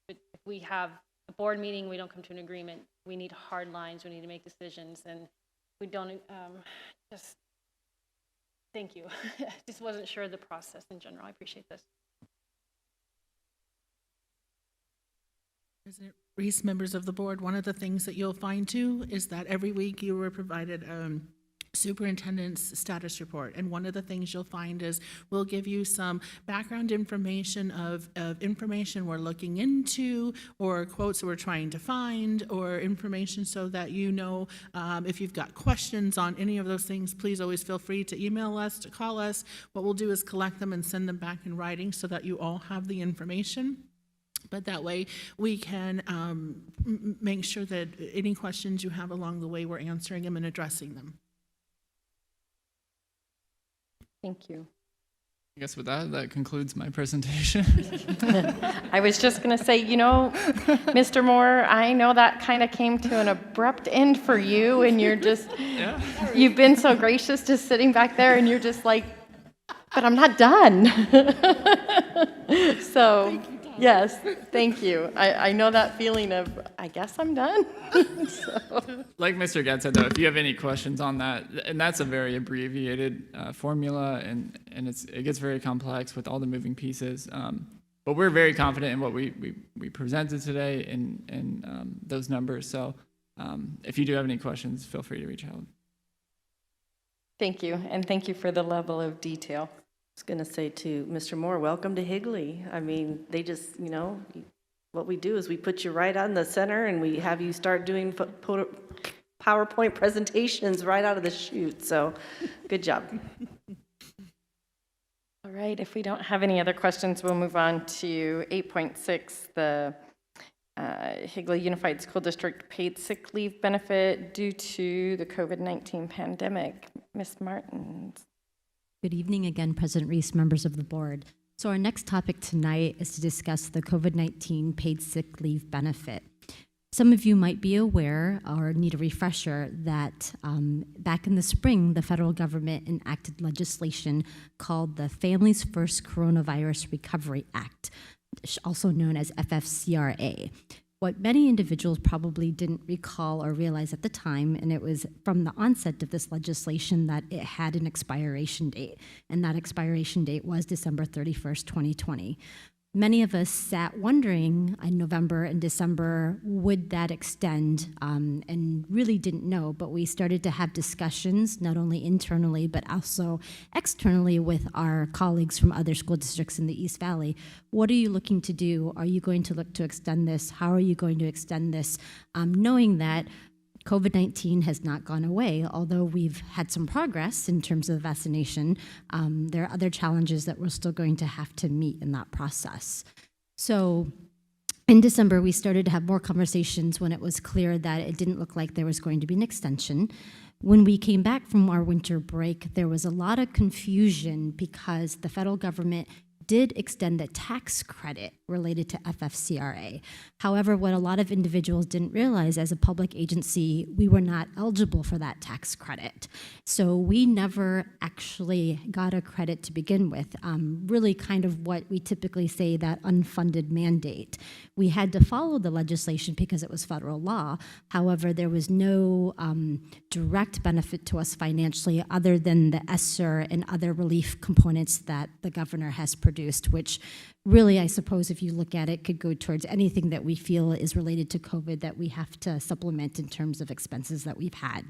if we have a board meeting, we don't come to an agreement, we need hard lines, we need to make decisions, and we don't, just, thank you. I just wasn't sure of the process in general. I appreciate this. President Reese, members of the board, one of the things that you'll find too is that every week you were provided superintendent's status report, and one of the things you'll find is we'll give you some background information of information we're looking into, or quotes we're trying to find, or information so that you know if you've got questions on any of those things, please always feel free to email us, to call us. What we'll do is collect them and send them back in writing so that you all have the information. But that way we can make sure that any questions you have along the way, we're answering them and addressing them. Thank you. I guess with that concludes my presentation. I was just going to say, you know, Mr. Moore, I know that kind of came to an abrupt end for you, and you're just, you've been so gracious just sitting back there, and you're just like, but I'm not done. So, Yes, thank you. I know that feeling of, I guess I'm done. So, Like Mr. Gadd said, though, if you have any questions on that, and that's a very abbreviated formula, and it gets very complex with all the moving pieces. But we're very confident in what we presented today and those numbers. So if you do have any questions, feel free to reach out. thank you, and thank you for the level of detail. I was going to say to Mr. Moore, welcome to Higley. I mean, they just, what we do is we put you right on the center and we have you start doing PowerPoint presentations right out of the chute. So good job. All right, if we don't have any other questions, we'll move on to 8.6, the Higley Unified School District paid sick leave benefit due to the COVID-19 pandemic. Ms. Martins. Good evening again, President Reese, members of the board. So our next topic tonight is to discuss the COVID-19 paid sick leave benefit. Some of you might be aware or need a refresher that back in the spring, the federal government enacted legislation called the Families First Coronavirus Recovery Act, also known as FFCRA. What many individuals probably didn't recall or realize at the time, and it was from the onset of this legislation that it had an expiration date, and that expiration date was December 31st, 2020. Many of us sat wondering in November and December, would that extend, and really didn't know, but we started to have discussions, not only internally, but also externally with our colleagues from other school districts in the East Valley. What are you looking to do? Are you going to look to extend this? How are you going to extend this? Knowing that COVID-19 has not gone away, although we've had some progress in terms of vaccination. There are other challenges that we're still going to have to meet in that process. So in December, we started to have more conversations when it was clear that it didn't look like there was going to be an extension. When we came back from our winter break, there was a lot of confusion because the federal government did extend the tax credit related to FFCRA. However, what a lot of individuals didn't realize, as a public agency, we were not eligible for that tax credit. So we never actually got a credit to begin with, really kind of what we typically say, that unfunded mandate. We had to follow the legislation because it was federal law. However, there was no direct benefit to us financially other than the ESSER and other relief components that the governor has produced, which really, I suppose, if you look at it, could go towards anything that we feel is related to COVID that we have to supplement in terms of expenses that we've had.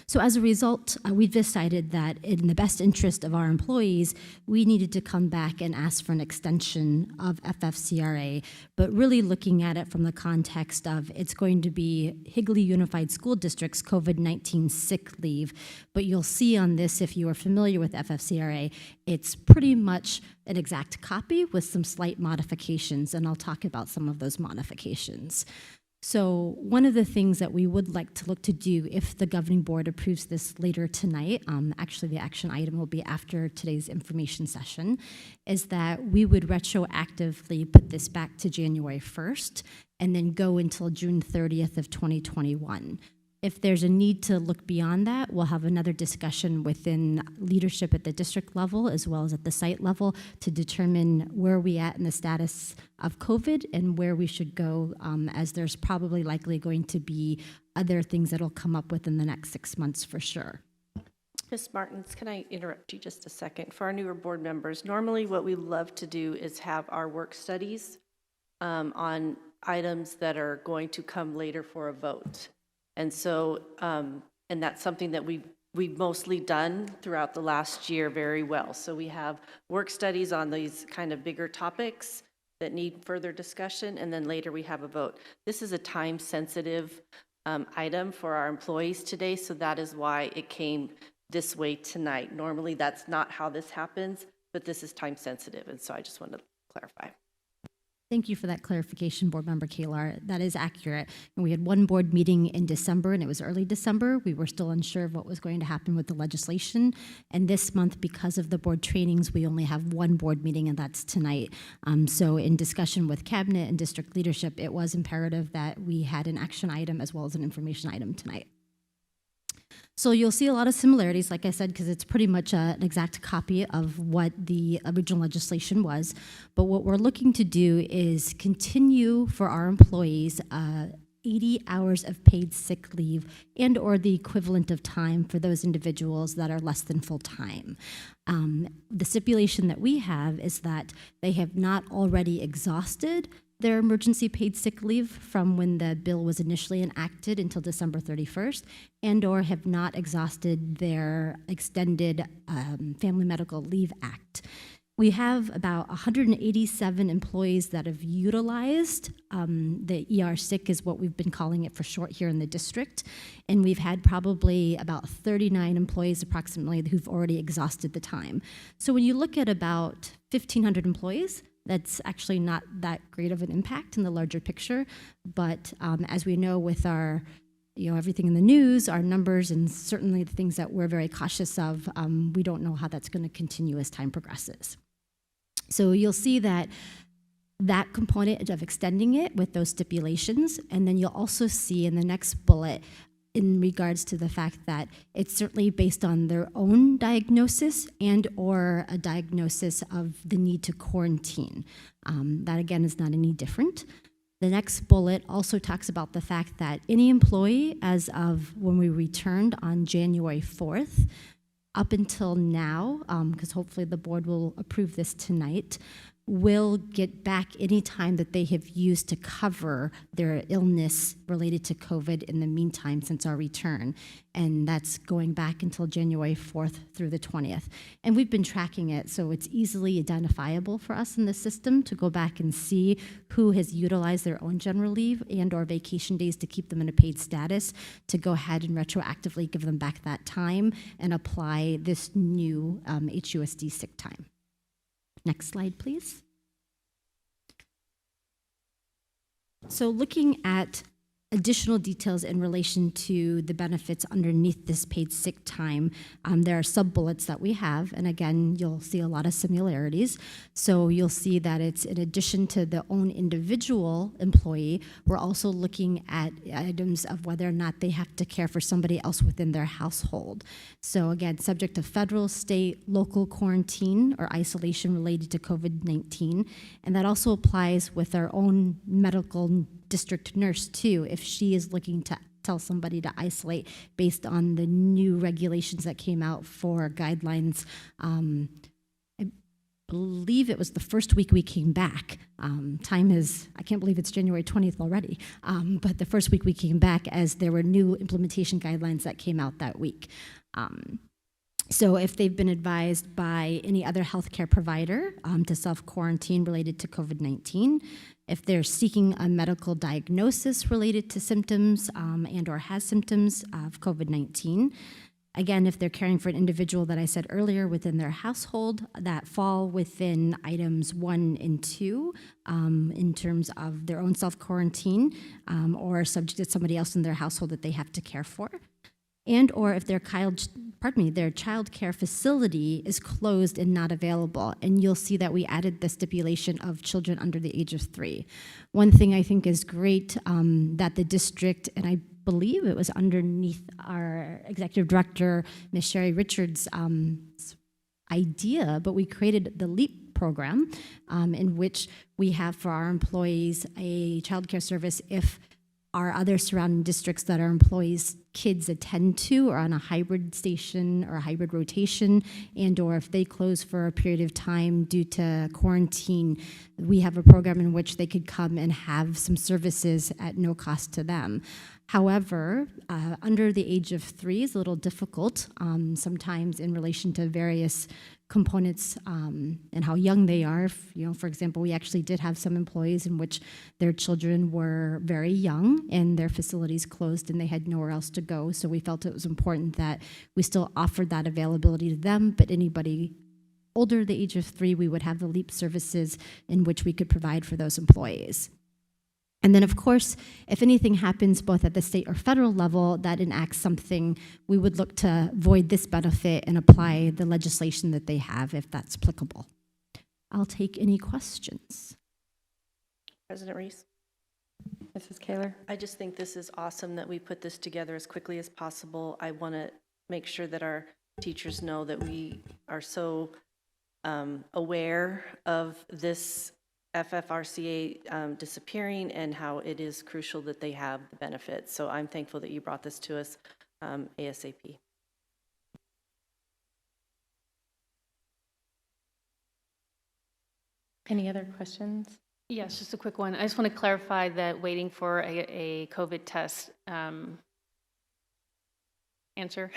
So as a result, we've decided that in the best interest of our employees, we needed to come back and ask for an extension of FFCRA, but really looking at it from the context of it's going to be Higley Unified School District's COVID-19 sick leave. But you'll see on this, if you are familiar with FFCRA, it's pretty much an exact copy with some slight modifications, and I'll talk about some of those modifications. So one of the things that we would like to look to do if the governing board approves this later tonight, actually the action item will be after today's information session, is that we would retroactively put this back to January 1st and then go until June 30th of 2021. If there's a need to look beyond that, we'll have another discussion within leadership at the district level as well as at the site level to determine where we at in the status of COVID and where we should go, as there's probably likely going to be other things that'll come up within the next 6 months for sure. Ms. Martins, can I interrupt you just a second? For our newer board members, normally what we love to do is have our work studies on items that are going to come later for a vote. And so, and that's something that we've mostly done throughout the last year very well. So we have work studies on these kind of bigger topics that need further discussion, and then later we have a vote. This is a time-sensitive item for our employees today, so that is why it came this way tonight. Normally, that's not how this happens, but this is time-sensitive, and so I just wanted to clarify. Thank you for that clarification, Board Member Kalar. That is accurate. And we had one board meeting in December, and it was early December. We were still unsure of what was going to happen with the legislation. And this month, because of the board trainings, we only have one board meeting, and that's tonight. So in discussion with cabinet and district leadership, it was imperative that we had an action item as well as an information item tonight. So you'll see a lot of similarities, like I said, because it's pretty much an exact copy of what the original legislation was. But what we're looking to do is continue for our employees 80 hours of paid sick leave and or the equivalent of time for those individuals that are less than full time. The stipulation that we have is that they have not already exhausted their emergency paid sick leave from when the bill was initially enacted until December 31st, and or have not exhausted their extended Family Medical Leave Act. We have about 187 employees that have utilized the ER sick is what we've been calling it for short here in the district. And we've had probably about 39 employees approximately who've already exhausted the time. So when you look at about 1,500 employees, that's actually not that great of an impact in the larger picture. But as we know with our everything in the news, our numbers, and certainly the things that we're very cautious of, we don't know how that's going to continue as time progresses. So you'll see that component of extending it with those stipulations, and then you'll also see in the next bullet in regards to the fact that it's certainly based on their own diagnosis and or a diagnosis of the need to quarantine. That again is not any different. The next bullet also talks about the fact that any employee as of when we returned on January 4th, up until now, because hopefully the board will approve this tonight, will get back any time that they have used to cover their illness related to COVID in the meantime since our return. And that's going back until January 4th through the 20th. And we've been tracking it, so it's easily identifiable for us in the system to go back and see who has utilized their own general leave and or vacation days to keep them in a paid status, to go ahead and retroactively give them back that time and apply this new HUSD sick time. Next slide, please. So looking at additional details in relation to the benefits underneath this paid sick time, there are sub-bullets that we have, and again, you'll see a lot of similarities. So you'll see that it's in addition to the own individual employee, we're also looking at items of whether or not they have to care for somebody else within their household. So again, subject to federal, state, local quarantine or isolation related to COVID-19, and that also applies with our own medical district nurse too, if she is looking to tell somebody to isolate based on the new regulations that came out for guidelines. I believe it was the first week we came back. Time is, I can't believe it's January 20th already, but the first week we came back as there were new implementation guidelines that came out that week. So if they've been advised by any other healthcare provider to self-quarantine related to COVID-19, if they're seeking a medical diagnosis related to symptoms and or has symptoms of COVID-19, again, if they're caring for an individual that I said earlier within their household that fall within items 1 and 2 in terms of their own self-quarantine or subject to somebody else in their household that they have to care for, and or if their child care facility is closed and not available. And you'll see that we added the stipulation of children under the age of 3. One thing I think is great that the district, and I believe it was underneath our executive director, Ms. Sherry Richards' idea, but we created the LEAP program in which we have for our employees a child care service if our other surrounding districts that our employees' kids attend to are on a hybrid station or a hybrid rotation, and or if they close for a period of time due to quarantine, we have a program in which they could come and have some services at no cost to them. However, under the age of 3 is a little difficult sometimes in relation to various components and how young they are. For example, we actually did have some employees in which their children were very young and their facilities closed and they had nowhere else to go. So we felt it was important that we still offered that availability to them, but anybody older the age of 3, we would have the LEAP services in which we could provide for those employees. And then, of course, if anything happens both at the state or federal level that enacts something, we would look to void this benefit and apply the legislation that they have if that's applicable. I'll take any questions. President Reese? Mrs. Kaler? I just think this is awesome that we put this together as quickly as possible. I want to make sure that our teachers know that we are so aware of this FFRCA disappearing and how it is crucial that they have the benefits. So I'm thankful that you brought this to us ASAP. Any other questions? Yes, just a quick one. I just want to clarify that waiting for a COVID test answer.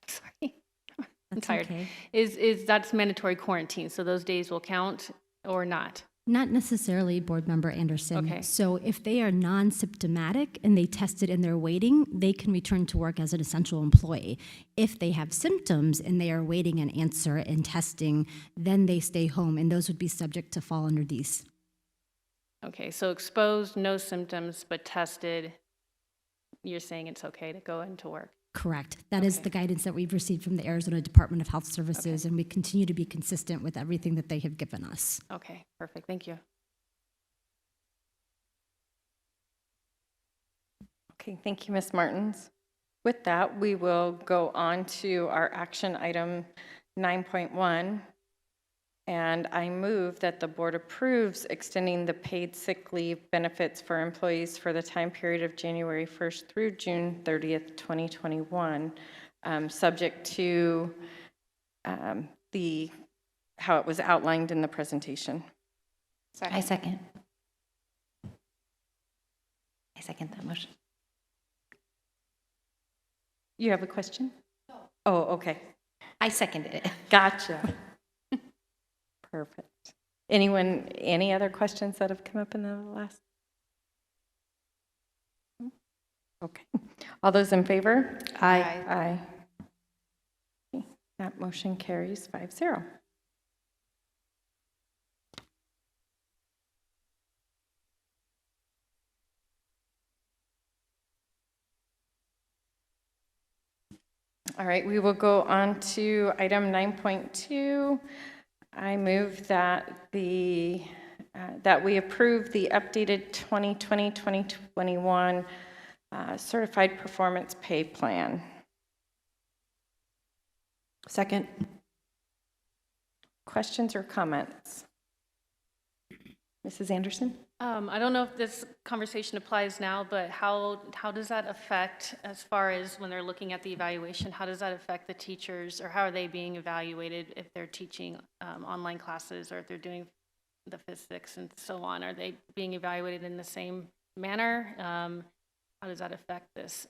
Sorry, I'm That's tired. okay. Is that's mandatory quarantine? So those days will count or not? Not necessarily, Board Member Anderson. Okay. So if they are non-symptomatic and they tested and they're waiting, they can return to work as an essential employee. If they have symptoms and they are waiting an answer and testing, then they stay home, and those would be subject to fall under these. Okay, so exposed, no symptoms, but tested, you're saying it's okay to go into work? Correct. That is Okay. the guidance that we've received from the Arizona Department of Health Services, and we continue to be consistent with everything that they have given us. Okay, perfect, thank you. Okay, thank you, Ms. Martins. With that, we will go on to our action item 9.1. And I move that the board approves extending the paid sick leave benefits for employees for the time period of January 1st through June 30th, 2021, subject to how it was outlined in the presentation. I second. I second that motion. You have a question? Oh, okay. I seconded it. Gotcha. Perfect. Any other questions that have come up in the last? Okay. All those in favor? Aye. Aye. Okay. That motion carries 5-0. All right, we will go on to item 9.2. I move that that we approve the updated 2020-2021 certified performance pay plan. Second. Questions or comments? Mrs. Anderson? I don't know if this conversation applies now, but how does that affect, as far as when they're looking at the evaluation, how does that affect the teachers, or how are they being evaluated if they're teaching online classes, or if they're doing the physics and so on? Are they being evaluated in the same manner? How does that affect this?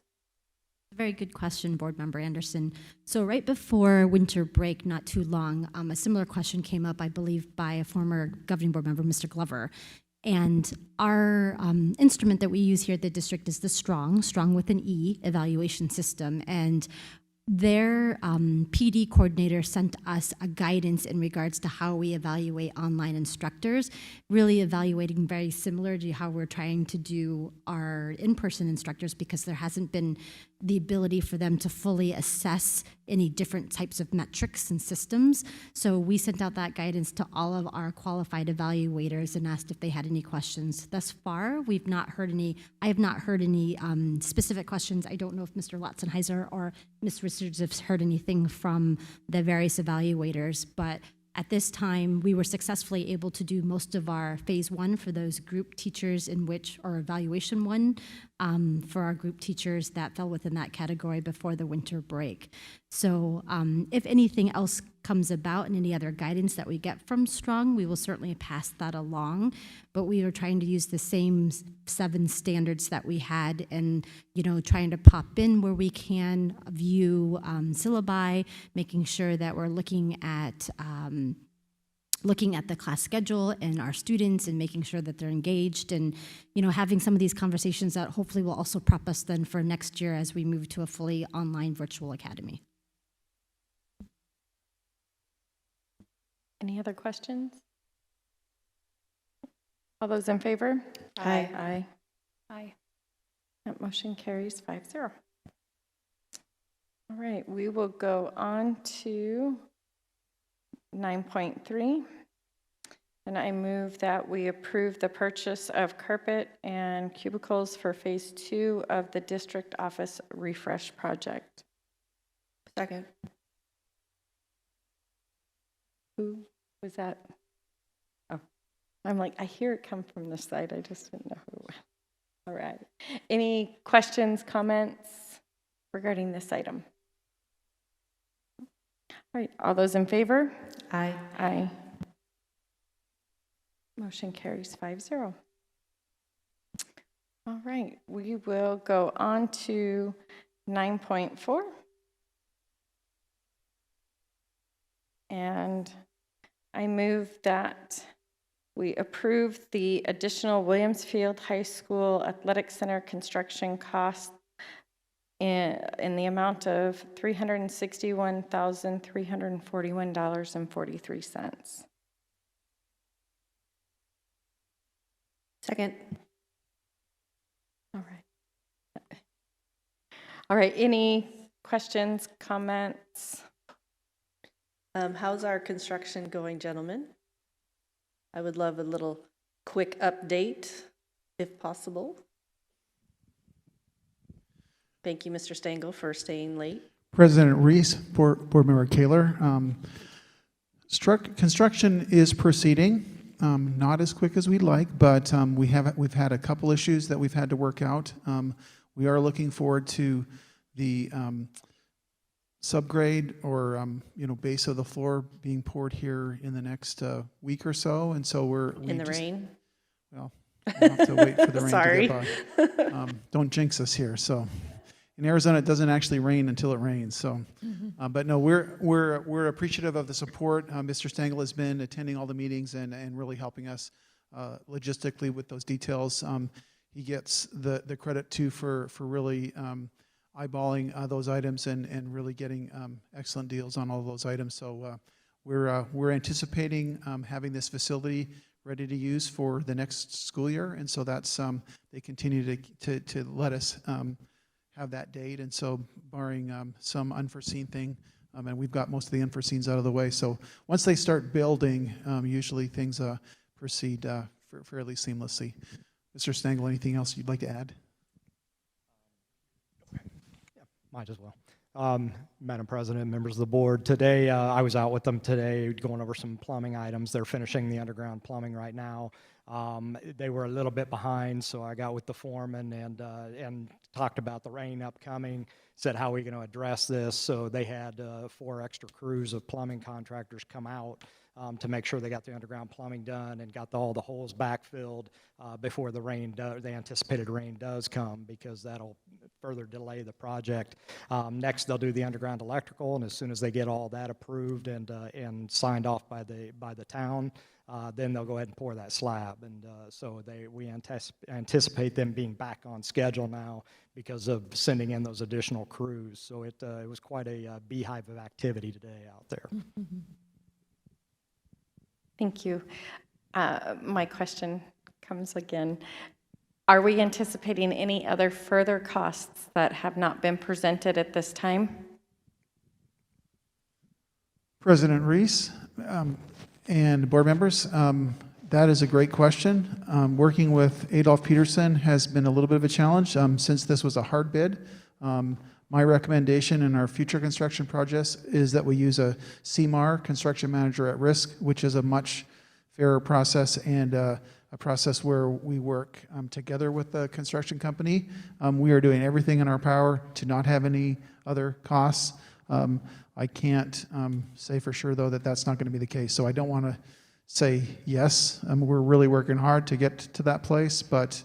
Very good question, Board Member Anderson. So right before winter break, not too long, a similar question came up, I believe, by a former governing board member, Mr. Glover. And our instrument that we use here at the district is the STRONG with an E, evaluation system. And their PD coordinator sent us a guidance in regards to how we evaluate online instructors, really evaluating very similar to how we're trying to do our in-person instructors, because there hasn't been the ability for them to fully assess any different types of metrics and systems. So we sent out that guidance to all of our qualified evaluators and asked if they had any questions. Thus far, I have not heard any specific questions. I don't know if Mr. Latzenheiser or Ms. Richards have heard anything from the various evaluators, but at this time, we were successfully able to do most of our phase 1 for those group teachers or evaluation 1 for our group teachers that fell within that category before the winter break. So if anything else comes about and any other guidance that we get from STRONG, we will certainly pass that along. But we are trying to use the same 7 standards that we had, and trying to pop in where we can, view syllabi, making sure that we're looking at the class schedule and our students and making sure that they're engaged, and having some of these conversations that hopefully will also prep us then for next year as we move to a fully online virtual academy. Any other questions? All those in favor? Aye. Aye. Aye. That motion carries 5-0. All right, we will go on to 9.3. And I move that we approve the purchase of carpet and cubicles for phase 2 of the district office refresh project. Second. Who was that? Oh, I'm like, I hear it come from this side. I just didn't know who. All right. Any questions, comments regarding this item? All right, all those in favor? Aye. Aye. Motion carries 5-0. All right, we will go on to 9.4. And I move that we approve the additional Williams Field High School Athletic Center construction costs in the amount of $361,341.43. Second. All right. All right, any questions, comments? How's our construction going, gentlemen? I would love a little quick update, if possible. Thank you, Mr. Stengel, for staying late. President Reese, Board Member Kaler. Construction is proceeding, not as quick as we'd like, but we've had a couple issues that we've had to work out. We are looking forward to the subgrade or base of the floor being poured here in the next week or so, and so In the rain? Well, we'll have to wait for the rain Sorry. to get by. Don't jinx us here. So, in Arizona, it doesn't actually rain until it rains. So, but no, we're appreciative of the support. Mr. Stengel has been attending all the meetings and really helping us logistically with those details. He gets the credit too for really eyeballing those items and really getting excellent deals on all of those items. So we're anticipating having this facility ready to use for the next school year, and so that's they continue to let us have that date. And so barring some unforeseen thing, and we've got most of the unforeseens out of the way. So once they start building, usually things proceed fairly seamlessly. Mr. Stengel, anything else you'd like to add? Might as well. Madam President, members of the board, today I was out with them today going over some plumbing items. They're finishing the underground plumbing right now. They were a little bit behind, so I got with the foreman and talked about the rain upcoming, said how are we going to address this. So they had 4 extra crews of plumbing contractors come out to make sure they got the underground plumbing done and got all the holes backfilled before the anticipated rain does come, because that'll further delay the project. Next, they'll do the underground electrical, and as soon as they get all that approved and signed off by the town, then they'll go ahead and pour that slab. And so we anticipate them being back on schedule now because of sending in those additional crews. So it was quite a beehive of activity today out there. Thank you. My question comes again. Are we anticipating any other further costs that have not been presented at this time? President Reese and board members, that is a great question. Working with Adolph Peterson has been a little bit of a challenge since this was a hard bid. My recommendation in our future construction projects is that we use a CMAR, Construction Manager at Risk, which is a much fairer process and a process where we work together with the construction company. We are doing everything in our power to not have any other costs. I can't say for sure, though, that that's not going to be the case. So I don't want to say yes. We're really working hard to get to that place, but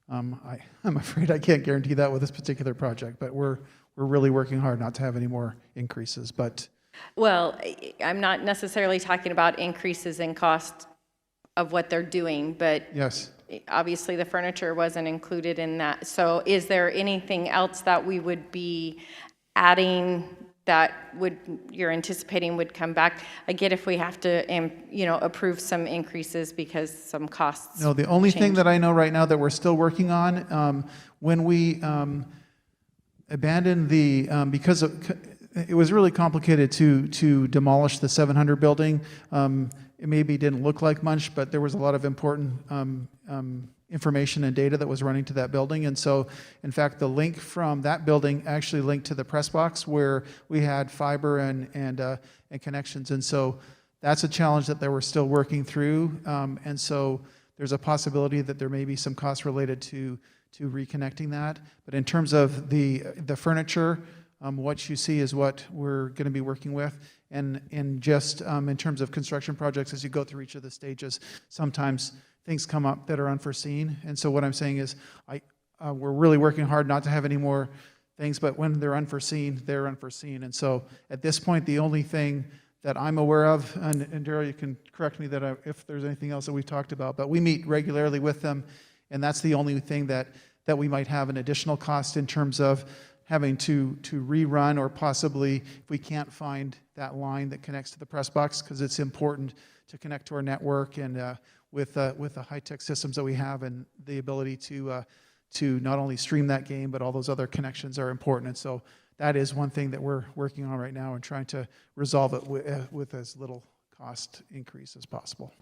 I'm afraid I can't guarantee that with this particular project. But we're really working hard not to have any more increases. But well, I'm not necessarily talking about increases in cost of what they're doing, but yes, obviously the furniture wasn't included in that. So is there anything else that we would be adding that you're anticipating would come back? I get if we have to, approve some increases because some costs. No, the only thing change. that I know right now that we're still working on, when we abandoned because it was really complicated to demolish the 700 building. It maybe didn't look like much, but there was a lot of important information and data that was running to that building. And so, in fact, the link from that building actually linked to the press box where we had fiber and connections. And so that's a challenge that they were still working through. And so there's a possibility that there may be some costs related to reconnecting that. But in terms of the furniture, what you see is what we're going to be working with. And just in terms of construction projects, as you go through each of the stages, sometimes things come up that are unforeseen. And so what I'm saying is we're really working hard not to have any more things, but when they're unforeseen, they're unforeseen. And so at this point, the only thing that I'm aware of, and Daryl, you can correct me that if there's anything else that we've talked about, but we meet regularly with them, and that's the only thing that we might have an additional cost in terms of having to rerun, or possibly if we can't find that line that connects to the press box, because it's important to connect to our network, and with the high-tech systems that we have and the ability to not only stream that game, but all those other connections are important. And so that is one thing that we're working on right now and trying to resolve it with as little cost increase as possible.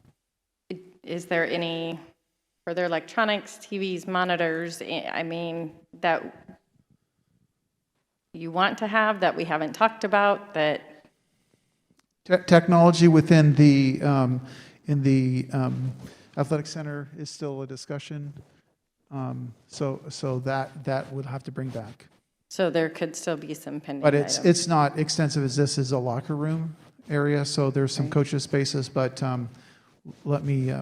Is there any further electronics, TVs, monitors, I mean, that you want to have that we haven't talked about that? Technology within the in the athletic center is still a discussion. So that would have to bring back. So there could still be some pending But items. it's not extensive as this is a locker room area. So there's some coaches spaces, but let me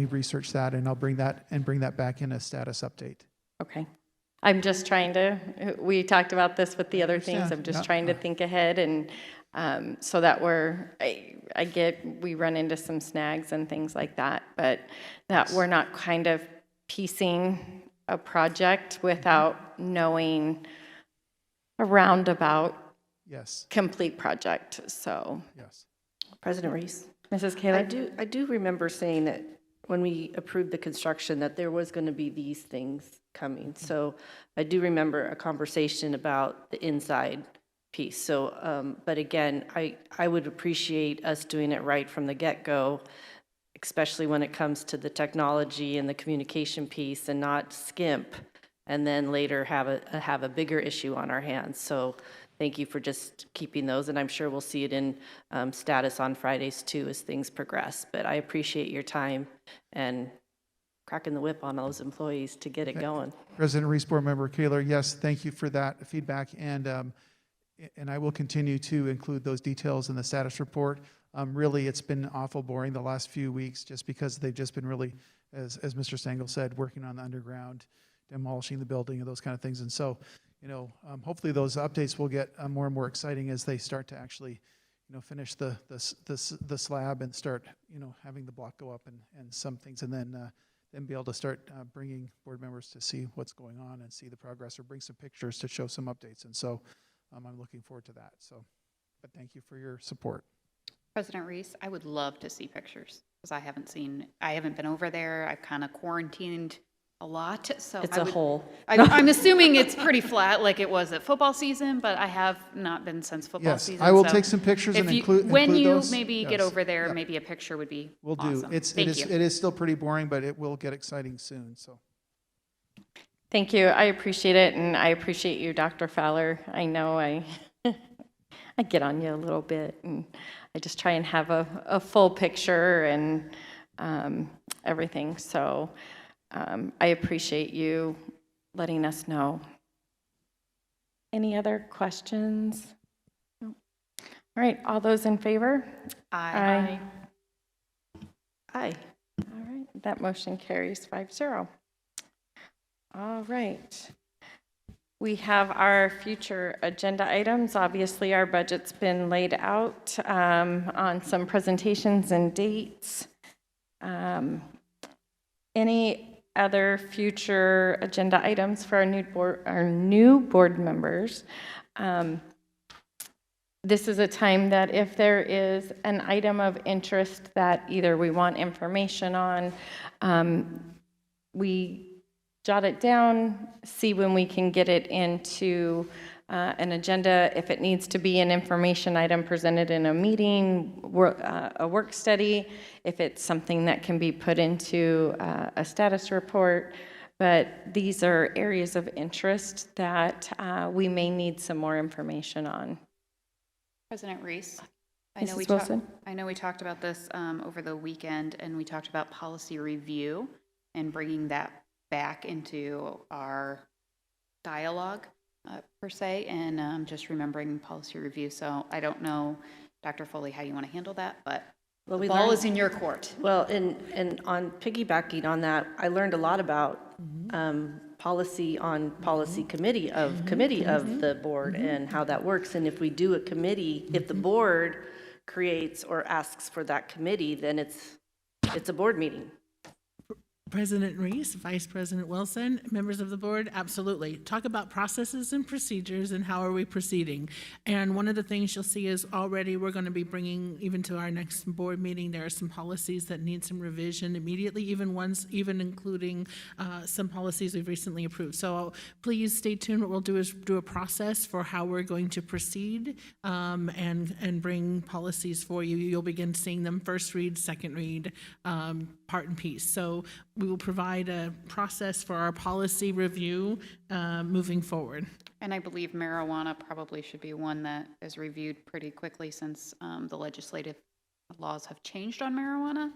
research that, and I'll bring that back in a status update. Okay. I'm just trying to, we talked about this with the other things. I'm just Yeah. trying to think ahead, and so that I get, we run into some snags and things like that, but that we're not kind of piecing a project without knowing a roundabout Yes. complete project. So, Yes. President Reese? Mrs. Kaler? I do remember saying that when we approved the construction that there was going to be these things coming. So I do remember a conversation about the inside piece. So, but again, I would appreciate us doing it right from the get-go, especially when it comes to the technology and the communication piece, and not skimp and then later have a bigger issue on our hands. So thank you for just keeping those, and I'm sure we'll see it in status on Fridays too as things progress. But I appreciate your time and cracking the whip on those employees to get it going. President Reese, Board Member Kaler, yes, thank you for that feedback, and I will continue to include those details in the status report. Really, it's been awful boring the last few weeks, just because they've just been really, as Mr. Stengel said, working on the underground, demolishing the building, and those kind of things. And so, hopefully those updates will get more and more exciting as they start to actually, finish the slab and start, having the block go up and some things, and then be able to start bringing board members to see what's going on and see the progress, or bring some pictures to show some updates. And so I'm looking forward to that. So, but thank you for your support. President Reese, I would love to see pictures, because I haven't been over there. I've kind of quarantined a lot, so It's a hole. I'm assuming it's pretty flat like it was at football season, but I have not been since football Yes, season. I will so take some pictures and include when you those. maybe get Yes. over there, Yep. maybe a picture would be We'll awesome. do. Thank you. It is still pretty boring, but it will get exciting soon. So. Thank you. I appreciate it, and I appreciate you, Dr. Fowler. I know I get on you a little bit, and I just try and have a full picture and everything. So I appreciate you letting us know. Any other questions? No. All right, all those in favor? Aye. Aye. All right, that motion carries 5-0. All right. We have our future agenda items. Obviously, our budget's been laid out on some presentations and dates. Any other future agenda items for our new board members? This is a time that if there is an item of interest that either we want information on, we jot it down, see when we can get it into an agenda if it needs to be an information item presented in a meeting, a work study, if it's something that can be put into a status report. But these are areas of interest that we may need some more information on. President Reese, Mrs. Wilson? I know we talked about this over the weekend, and we talked about policy review and bringing that back into our dialogue per se, and just remembering policy review. So I don't know, Dr. Foley, how you want to handle that, but Well, the ball is in your court. Well, and on piggybacking on that, I learned a lot about policy on policy committee of the board and how that works. And if we do a committee, if the board creates or asks for that committee, then it's a board meeting. President Reese, Vice President Wilson, members of the board, absolutely. Talk about processes and procedures and how are we proceeding. And one of the things you'll see is already we're going to be bringing, even to our next board meeting, there are some policies that need some revision immediately, even including some policies we've recently approved. So please stay tuned. What we'll do is do a process for how we're going to proceed and bring policies for you. You'll begin seeing them first read, second read, part and piece. So we will provide a process for our policy review moving forward. And I believe marijuana probably should be one that is reviewed pretty quickly since the legislative laws have changed on marijuana.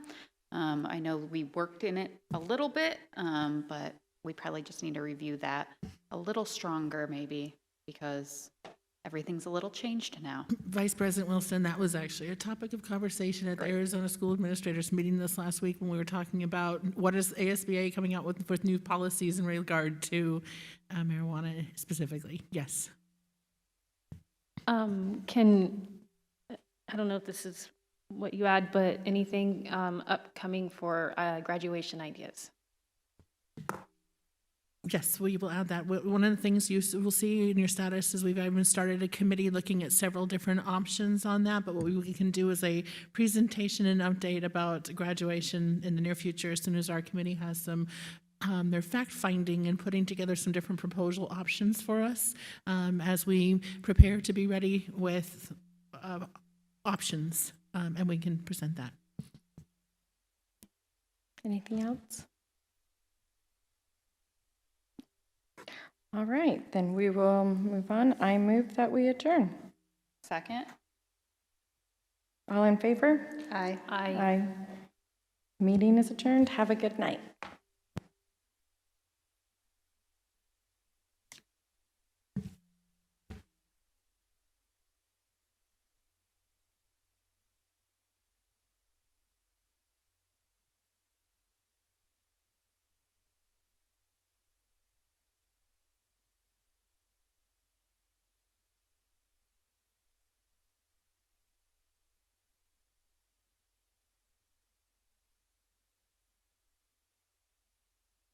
I know we worked in it a little bit, but we probably just need to review that a little stronger maybe because everything's a little changed now. Vice President Wilson, that was actually a topic of conversation at the Arizona School Administrators meeting this last week when we were talking about what is ASBA coming out with new policies in regard to marijuana specifically. Yes. I don't know if this is what you add, but anything upcoming for graduation ideas? Yes, we will add that. One of the things you will see in your status is we've even started a committee looking at several different options on that, but what we can do is a presentation and update about graduation in the near future as soon as our committee has some their fact-finding and putting together some different proposal options for us as we prepare to be ready with options, and we can present that. Anything else? All right, then we will move on. I move that we adjourn. Second? All in favor? Aye. Aye. Aye. Meeting is adjourned. Have a good night.